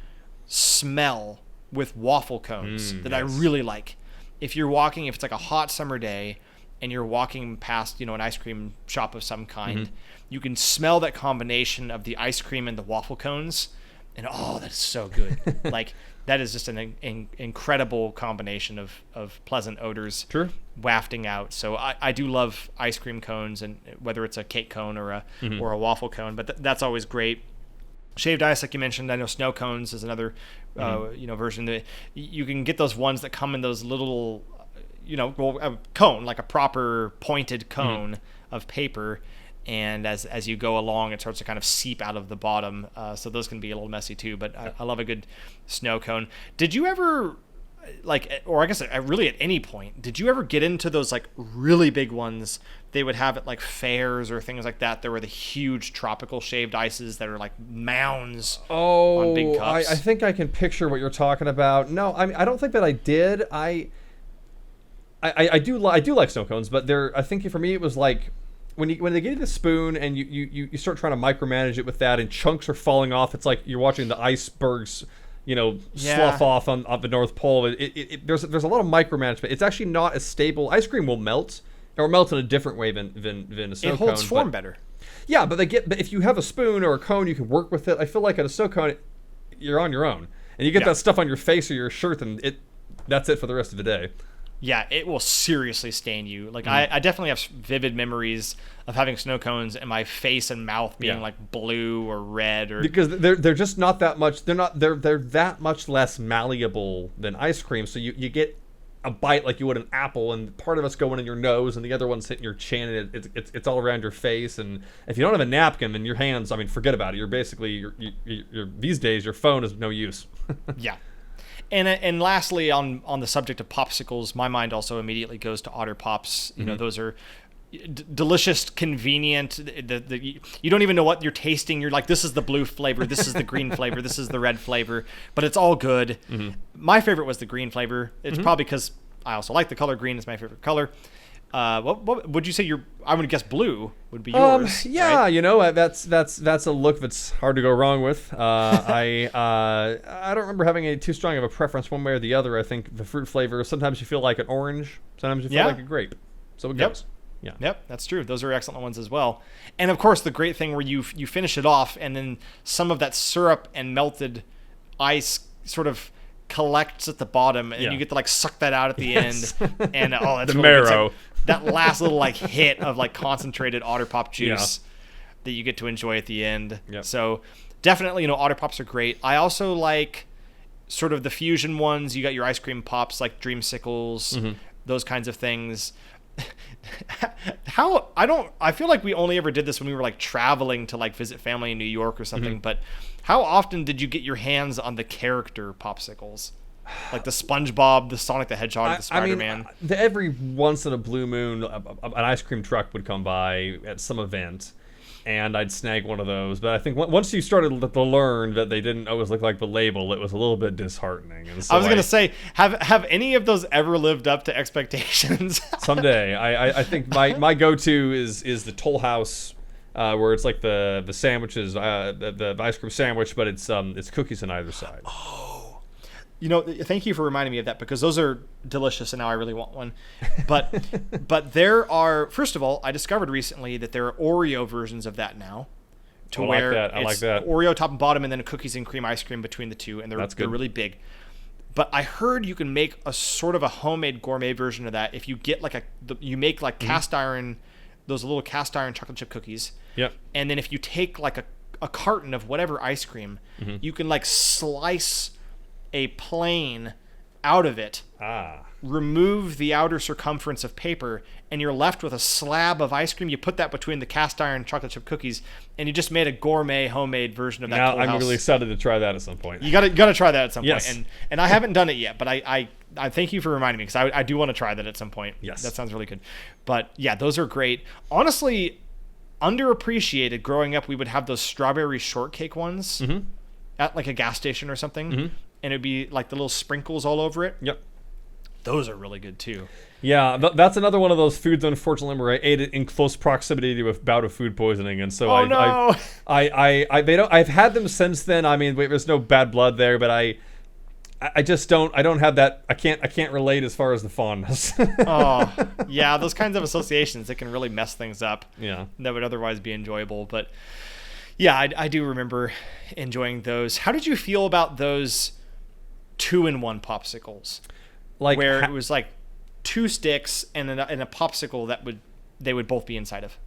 smell with waffle cones that I really like. If it's like a hot summer day and you're walking past, an ice cream shop of some kind, you can smell that combination of the ice cream and the waffle cones, and that's so good. Like, that is just an incredible combination of pleasant odors wafting out. So I do love ice cream cones, and whether it's a cake cone or a waffle cone, but that's always great. Shaved ice, like you mentioned, I know snow cones is another version. That you can get those ones that come in those little, a cone, like a proper pointed cone of paper. And as you go along, it starts to kind of seep out of the bottom. So those can be a little messy too, but I love a good snow cone. Did you ever, or I guess really at any point, did you ever get into those like really big ones they would have at like fairs or things like that? There were the huge tropical shaved ices that are like mounds on big cups. I think I can picture what you're talking about. No, I don't think that I did. I do like snow cones, but I think for me it was like, when they give you the spoon and you start trying to micromanage it with that, and chunks are falling off, it's like you're watching the icebergs, slough off on the North Pole. There's a lot of micromanagement. It's actually not as stable. Ice cream will melt, or melt in a different way than a snow cone. It holds form better. Yeah, but if you have a spoon or a cone, you can work with it. I feel like at a snow cone, you're on your own, and you get that stuff on your face or your shirt, and that's it for the rest of the day. Yeah, it will seriously stain you. Like I definitely have vivid memories of having snow cones and my face and mouth being like blue or red, or because they're just not that much. They're that much less malleable than ice cream. So you get a bite like you would an apple, and part of it's going in your nose, and the other one's hitting your chin, and it's all around your face. And if you don't have a napkin, then your hands, I mean, forget about it. You're basically you're these days your phone is no use. Yeah. And lastly, on the subject of popsicles, my mind also immediately goes to Otter Pops. Those are delicious, convenient. You don't even know what you're tasting. You're like, this is the blue flavor, this is the green flavor, this is the red flavor, but it's all good. My favorite was the green flavor. It's probably because I also like the color green. It's my favorite color. What would you say I would guess blue would be yours. Yeah, right? that's a look that's hard to go wrong with. I don't remember having too strong of a preference one way or the other. I think the fruit flavor, sometimes you feel like an orange, sometimes you feel like a grape. So it goes. Yeah. Yep, that's true. Those are excellent ones as well. And of course, the great thing where you finish it off, and then some of that syrup and melted ice sort of collects at the bottom, and you get to like suck that out at the end. And that's the really marrow. good. That last little like hit of like concentrated Otter Pop juice that you get to enjoy at the end. Yep. So definitely, Otter Pops are great. I also like sort of the fusion ones. You got your ice cream pops like Dreamsicles, those kinds of things. I feel like we only ever did this when we were like traveling to like visit family in New York or something, but how often did you get your hands on the character popsicles? Like the SpongeBob, the Sonic the Hedgehog, the Spider-Man. Every once in a blue moon, an ice cream truck would come by at some event, and I'd snag one of those. But I think once you started to learn that they didn't always look like the label, it was a little bit disheartening. And so I was going to say, have any of those ever lived up to expectations? Someday. I think my go-to is the Toll House, where it's like the sandwiches, the ice cream sandwich, but it's cookies on either side. Thank you for reminding me of that, because those are delicious and now I really want one. But there are, first of all, I discovered recently that there are Oreo versions of that now. I like that. Oreo top and bottom, and then cookies and cream ice cream between the two, and they're really big. But I heard you can make a sort of a homemade gourmet version of that if you get cast iron, those little cast iron chocolate chip cookies. Yep. And then if you take like a carton of whatever ice cream, you can like slice a plane out of it, remove the outer circumference of paper, and you're left with a slab of ice cream. You put that between the cast iron chocolate chip cookies, and you just made a gourmet homemade version of that. Now I'm really excited to try that at some point. You gotta try that at some yes. point. And I haven't done it yet, but I thank you for reminding me, because I do want to try that at some point. Yes. That sounds really good. But yeah, those are great. Honestly, underappreciated. Growing up, we would have those strawberry shortcake ones at like a gas station or something. And it'd be like the little sprinkles all over it. Yep. Those are really good too. Yeah, that's another one of those foods, unfortunately, where I ate it in close proximity to a bout of food poisoning, and so I've had them since then. I mean, there's no bad blood there, but I just don't have that. I can't relate as far as the fondness. Oh, yeah, those kinds of associations that can really mess things up. Yeah, that would otherwise be enjoyable, but yeah, I do remember enjoying those. How did you feel about those 2-in-1 popsicles? Like where it was like 2 sticks and a popsicle they would both be inside of.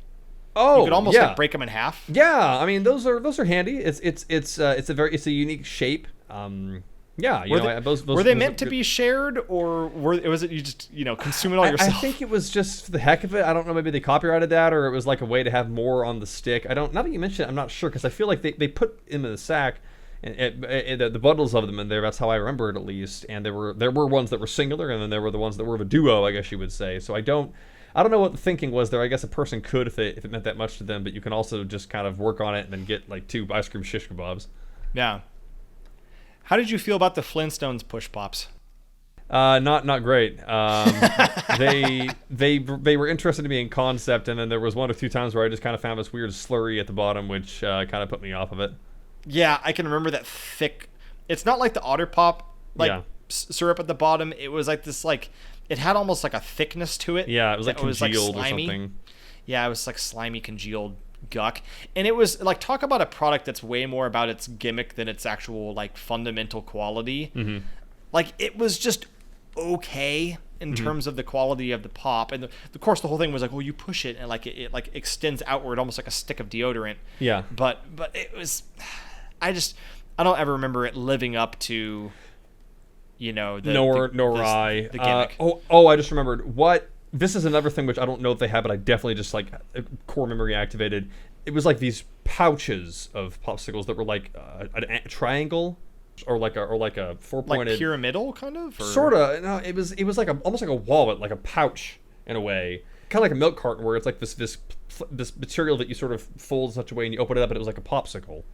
Oh, you could almost like break them in half. Yeah, I mean those are handy. It's a unique shape. Yeah, were they meant to be shared, or was it you just consume it all yourself? I think it was just for the heck of it. I don't know. Maybe they copyrighted that, or it was like a way to have more on the stick. Now that you mention it, I'm not sure, because I feel like they put them in the sack. And the bundles of them in there. That's how I remember it, at least. And there were ones that were singular, and then there were the ones that were of a duo, I guess you would say. So I don't know what the thinking was there. I guess a person could if it meant that much to them, but you can also just kind of work on it and then get like 2 ice cream shish kebabs. Yeah. How did you feel about the Flintstones push pops? Not great. They were interesting to me in concept, and then there was 1 or 2 times where I just kind of found this weird slurry at the bottom, which kind of put me off of it. Yeah, I can remember that thick. It's not like the Otter Pop syrup at the bottom. It was like this, like it had almost like a thickness to it. Yeah, it was like congealed or slimy. something. Yeah, it was like slimy, congealed guck. And it was like, talk about a product that's way more about its gimmick than its actual like fundamental quality. Like it was just okay in terms of the quality of the pop, and of course the whole thing was like, well, you push it and like it like extends outward almost like a stick of deodorant. Yeah. But it was, I don't ever remember it living up to, the gimmick. I just remembered what. This is another thing which I don't know if they have, but I definitely just like core memory activated. It was like these pouches of popsicles that were like a triangle, or like a 4-pointed, like pyramidal kind of, sort of. No, it was like almost like a wallet, like a pouch in a way. of like a milk carton where it's like this material that you sort of fold in such a way and you open it up and it was like a popsicle.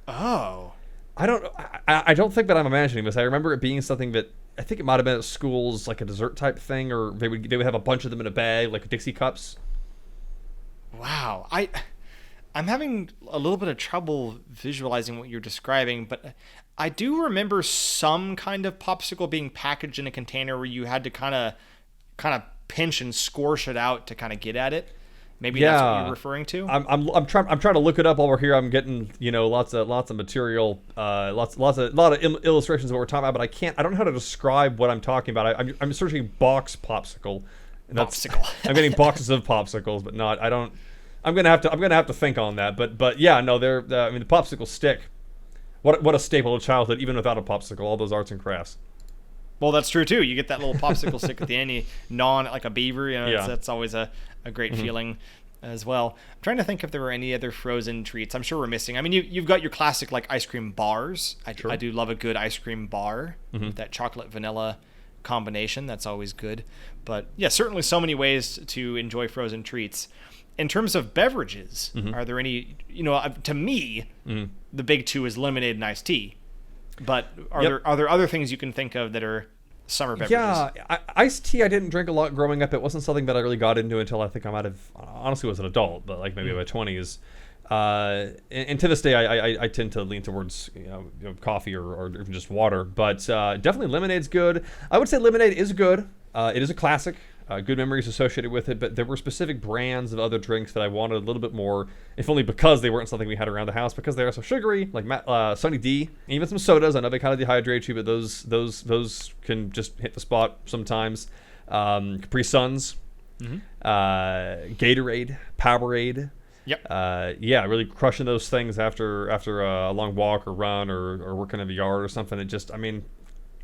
Oh. I don't think that I'm imagining this. I remember it being something that I think it might have been at schools, like a dessert type thing, or they would have a bunch of them in a bag, like Dixie cups. Wow. I'm having a little bit of trouble visualizing what you're describing, but I do remember some kind of popsicle being packaged in a container where you had to kind of pinch and squish it out to kind of get at it. Maybe that's what you're referring to. I'm trying to look it up while we're here. I'm getting lots of material, a lot of illustrations of what we're talking about, but I don't know how to describe what I'm talking about. I'm searching box popsicle. Popsicle. I'm getting boxes of popsicles, but not. I don't. I'm gonna have to think on that. But yeah, no, they're. The popsicle stick. What a staple of childhood, even without a popsicle. All those arts and crafts. Well, that's true too. You get that little popsicle stick at the end, you gnaw on it like a beaver. That's always a great feeling as well. I'm trying to think if there were any other frozen treats. I'm sure we're missing. I mean, you've got your classic like ice cream bars. I do love a good ice cream bar with that chocolate vanilla combination. That's always good. But yeah, certainly so many ways to enjoy frozen treats. In terms of beverages, are there any? To me, the big two is lemonade and iced tea. But are there other things you can think of that are summer beverages? Yeah, iced tea I didn't drink a lot growing up. It wasn't something that I really got into until I think I might have, honestly was an adult, but like maybe in my 20s. And to this day, I tend to lean towards coffee or even just water. But definitely lemonade's good. I would say lemonade is good. It is a classic. Good memories associated with it, but there were specific brands of other drinks that I wanted a little bit more, if only because they weren't something we had around the house, because they are so sugary, like Sunny D, even some sodas. I know they kind of dehydrate you, but those can just hit the spot sometimes. Capri Suns, Gatorade, Powerade. Yep. Really crushing those things after a long walk or run or working in the yard or something. It just,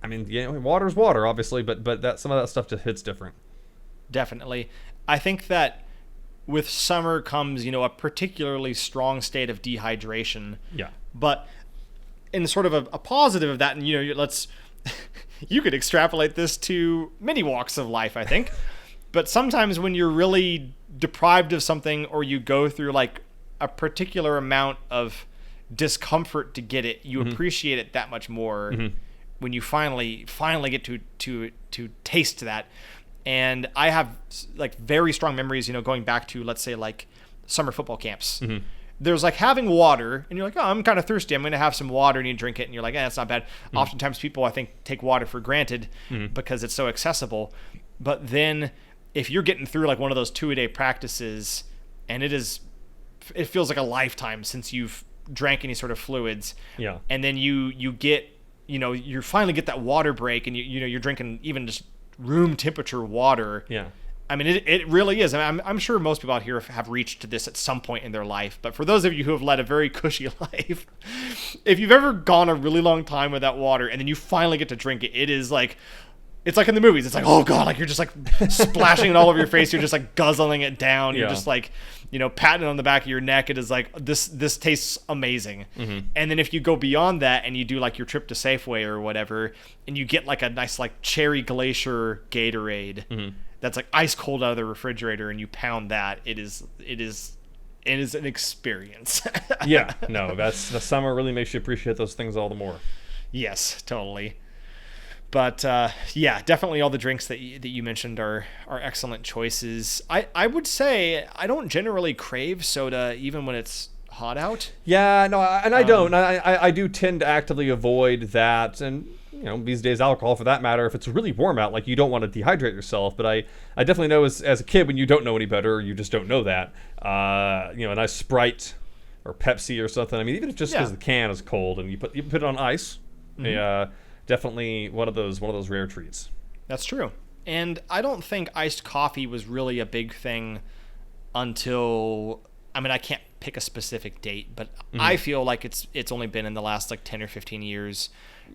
water's water, obviously, but that some of that stuff just hits different. Definitely. I think that with summer comes, a particularly strong state of dehydration. Yeah. But in sort of a positive of that, and let's you could extrapolate this to many walks of life, I think. But sometimes when you're really deprived of something, or you go through like a particular amount of discomfort to get it, you appreciate it that much more when you finally get to taste that. And I have like very strong memories, going back to, let's say, like summer football camps. There's like having water, and you're like, oh, I'm kind of thirsty, I'm going to have some water, and you drink it, and you're like, that's not bad. Oftentimes people, I think, take water for granted because it's so accessible. But then if you're getting through like one of those 2-a-day practices, and it feels like a lifetime since you've drank any sort of fluids, and then you get, you finally get that water break, and you're drinking even just room temperature water. I mean, it really is. I'm sure most people out here have reached this at some point in their life. But for those of you who have led a very cushy life, if you've ever gone a really long time without water and then you finally get to drink it, it is like, it's like in the movies. It's like, oh God, like you're just like splashing it all over your face. You're just like guzzling it down. You're just like, patting it on the back of your neck. It is like, this tastes amazing. And then if you go beyond that and you do like your trip to Safeway or whatever, and you get like a nice like cherry glacier Gatorade that's like ice cold out of the refrigerator, and you pound that, it is an experience. That's the summer really makes you appreciate those things all the more. Yes, totally. But definitely all the drinks that you mentioned are excellent choices. I would say I don't generally crave soda even when it's hot out. Yeah, no, and I don't. I do tend to actively avoid that, and these days alcohol for that matter. If it's really warm out, like you don't want to dehydrate yourself. But I definitely know as a kid, when you don't know any better, you just don't know that. A nice Sprite or Pepsi or something. I mean, even just because the can is cold and you put it on ice. Definitely one of those rare treats. That's true. And I don't think iced coffee was really a big thing until, I can't pick a specific date, but I feel like it's only been in the last like 10 or 15 years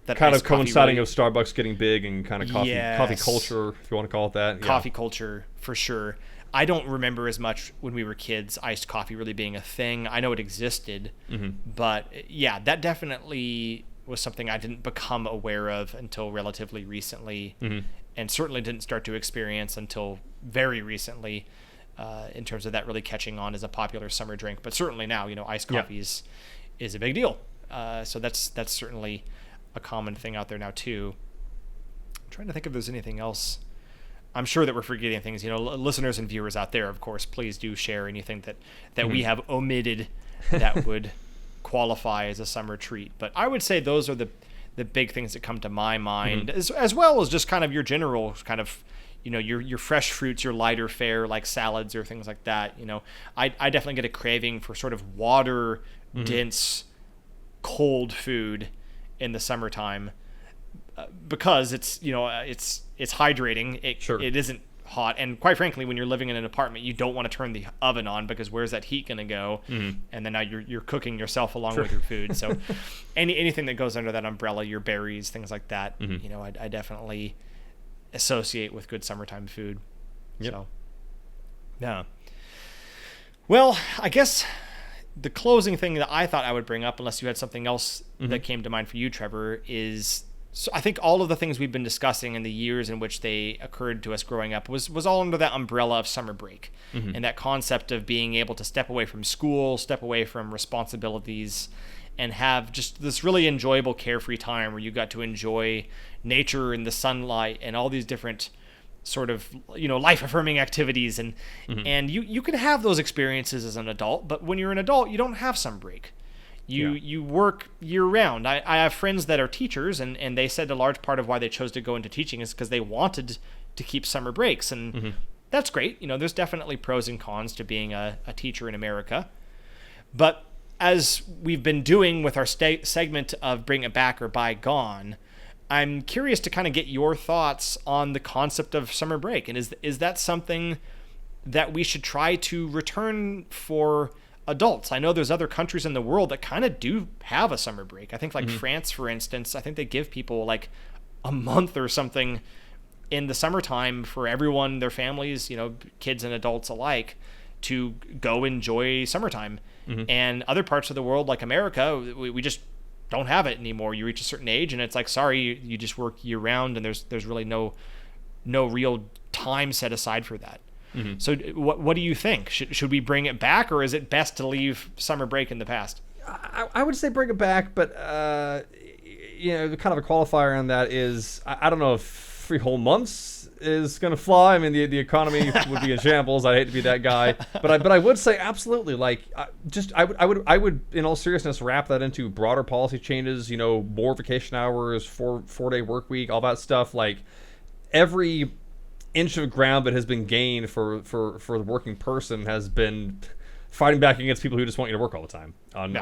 that kind of coinciding with Starbucks getting big and kind of coffee culture, if you want to call it that. Coffee culture, for sure. I don't remember as much when we were kids, iced coffee really being a thing. I know it existed, but that definitely was something I didn't become aware of until relatively recently, and certainly didn't start to experience until very recently. in terms of that really catching on as a popular summer drink. But certainly now, iced coffee is a big deal. So that's certainly a common thing out there now too. I'm trying to think if there's anything else. I'm sure that we're forgetting things. Listeners and viewers out there, of course, please do share anything that we have omitted that would qualify as a summer treat. But I would say those are the big things that come to my mind, as well as just kind of your general kind of, your fresh fruits, your lighter fare like salads or things like that. I definitely get a craving for sort of water dense, cold food in the summertime because it's hydrating. It isn't hot, and quite frankly, when you're living in an apartment, you don't want to turn the oven on because where's that heat going to go? And then now you're cooking yourself along with your food. So anything that goes under that umbrella, your berries, things like that, I definitely associate with good summertime food. So yeah. Well, I guess the closing thing that I thought I would bring up, unless you had something else that came to mind for you, Trevor, is so I think all of the things we've been discussing in the years in which they occurred to us growing up was all under that umbrella of summer break and that concept of being able to step away from school, step away from responsibilities, and have just this really enjoyable carefree time where you got to enjoy nature and the sunlight and all these different sort of life-affirming activities and you can have those experiences as an adult, but when you're an adult you don't have summer break. You work year-round. I have friends that are teachers, and they said a large part of why they chose to go into teaching is because they wanted to keep summer breaks, and that's great. There's definitely pros and cons to being a teacher in America. But as we've been doing with our segment of Bring It Back or Bygone, I'm curious to kind of get your thoughts on the concept of summer break, and is that something that we should try to return for adults? I know there's other countries in the world that kind of do have a summer break. I think like France, for instance, I think they give people like a month or something in the summertime for everyone, their families, kids and adults alike, to go enjoy summertime. And other parts of the world, like America, we just don't have it anymore. You reach a certain age and it's like, sorry, you just work year round, and there's really no real time set aside for that. So what do you think? Should we bring it back, or is it best to leave summer break in the past? I would say bring it back, but the kind of a qualifier on that is I don't know if 3 whole months is going to fly. I mean, the economy would be in shambles. I hate to be that guy, but I would say absolutely. Like, I would in all seriousness wrap that into broader policy changes. More vacation hours, 4-day work week, all that stuff. Like every inch of ground that has been gained for the working person has been fighting back against people who just want you to work all the time on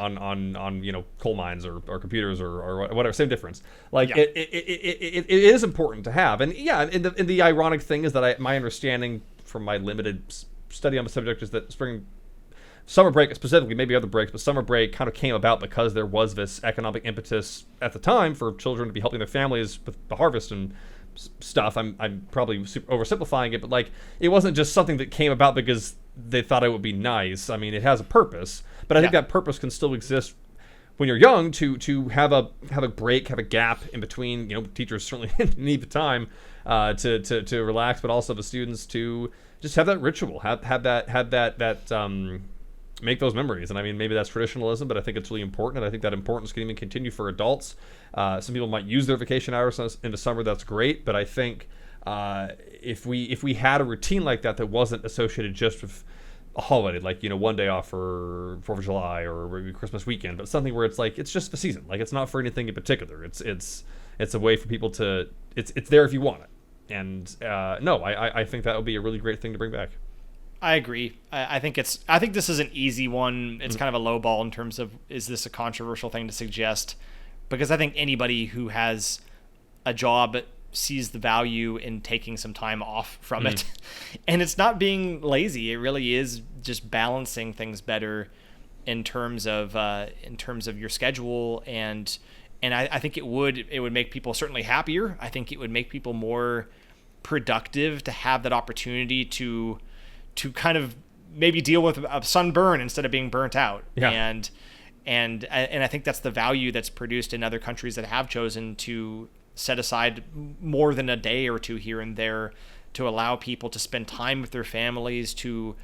coal mines or computers or whatever. Same difference. Like it is important to have. And and the ironic thing is that my understanding from my limited study on the subject is that summer break specifically, maybe other breaks, but summer break kind of came about because there was this economic impetus at the time for children to be helping their families with the harvest and stuff. I'm probably oversimplifying it, but like it wasn't just something that came about because they thought it would be nice. I mean, it has a purpose, but I think that purpose can still exist when you're young to have a break, have a gap in between. Teachers certainly need the time to relax, but also the students to just have that ritual, have that make those memories. And I mean, maybe that's traditionalism, but I think it's really important, and I think that importance can even continue for adults. Some people might use their vacation hours in the summer. That's great, but I think if we had a routine like that wasn't associated just with a holiday, like 1 day off for 4th of July or maybe Christmas weekend, but something where it's like it's just the season, like it's not for anything in particular. It's a way for people to it's there if you want it. And I think that would be a really great thing to bring back. I agree. I think this is an easy one. It's kind of a low ball in terms of, is this a controversial thing to suggest? Because I think anybody who has a job sees the value in taking some time off from it. And it's not being lazy. It really is just balancing things better in terms of your schedule. And I think it would make people certainly happier. I think it would make people more productive to have that opportunity to kind of maybe deal with a sunburn instead of being burnt out. And I think that's the value that's produced in other countries that have chosen to set aside more than a day or two here and there to allow people to spend time with their families, to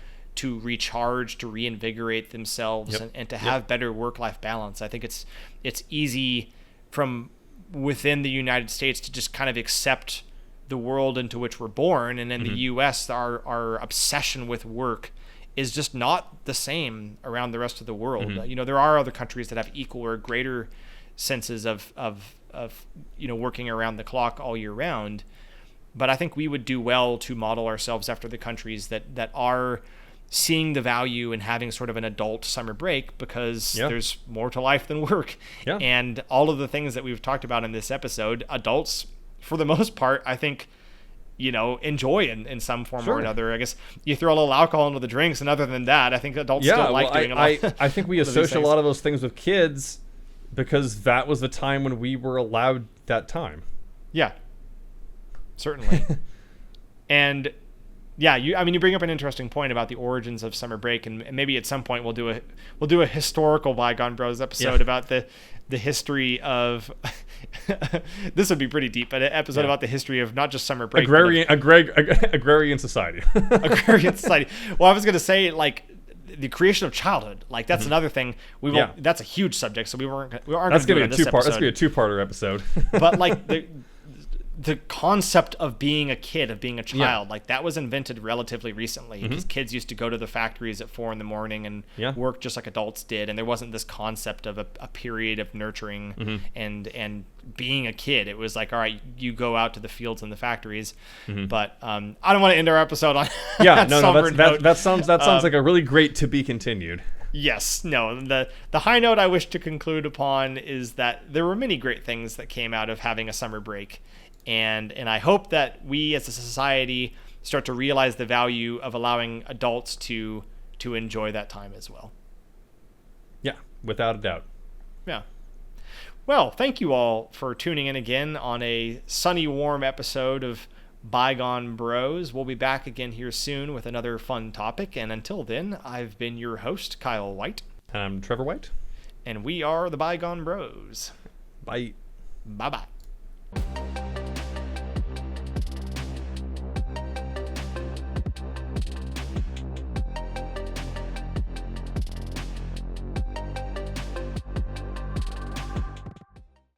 recharge, to reinvigorate themselves, and to have better work-life balance. I think it's easy from within the United States to just kind of accept the world into which we're born, and in the U.S. our obsession with work is just not the same around the rest of the world. You know, there are other countries that have equal or greater senses of you know, working around the clock all year round, but I think we would do well to model ourselves after the countries that are seeing the value in having sort of an adult summer break, because there's more to life than work. And all of the things that we've talked about in this episode, adults, for the most part, I think, you know, enjoy in some form or another. I guess you throw a little alcohol into the drinks, and other than that, I think adults still like doing a lot. I think we associate a lot of those things with kids because that was the time when we were allowed that time. Yeah, certainly. And yeah, you bring up an interesting point about the origins of summer break, and maybe at some point we'll do a historical Bygone Bros episode about the history of this would be pretty deep, but an episode about the history of not just summer break, agrarian society. Agrarian society. Well, I was going to say, like, the creation of childhood, like that's another thing. We won't. That's a huge subject, so we aren't. That's going to be a two-parter episode. But like the concept of being a kid, of being a child, like that was invented relatively recently, because kids used to go to the factories at 4 a.m. and work just like adults did, and there wasn't this concept of a period of nurturing and being a kid. It was like, all right, you go out to the fields and the factories. But I don't want to end our episode on that sounds like a really great to be continued. Yes. No, the high note I wish to conclude upon is that there were many great things that came out of having a summer break. And I hope that we as a society start to realize the value of allowing adults to enjoy that time as well. Yeah, without a doubt. Yeah. Well, thank you all for tuning in again on a sunny, warm episode of Bygone Bros. We'll be back again here soon with another fun topic. And until then, I've been your host, Kyle White. And I'm Trevor White. And we are the Bygone Bros. Bye. Bye-bye.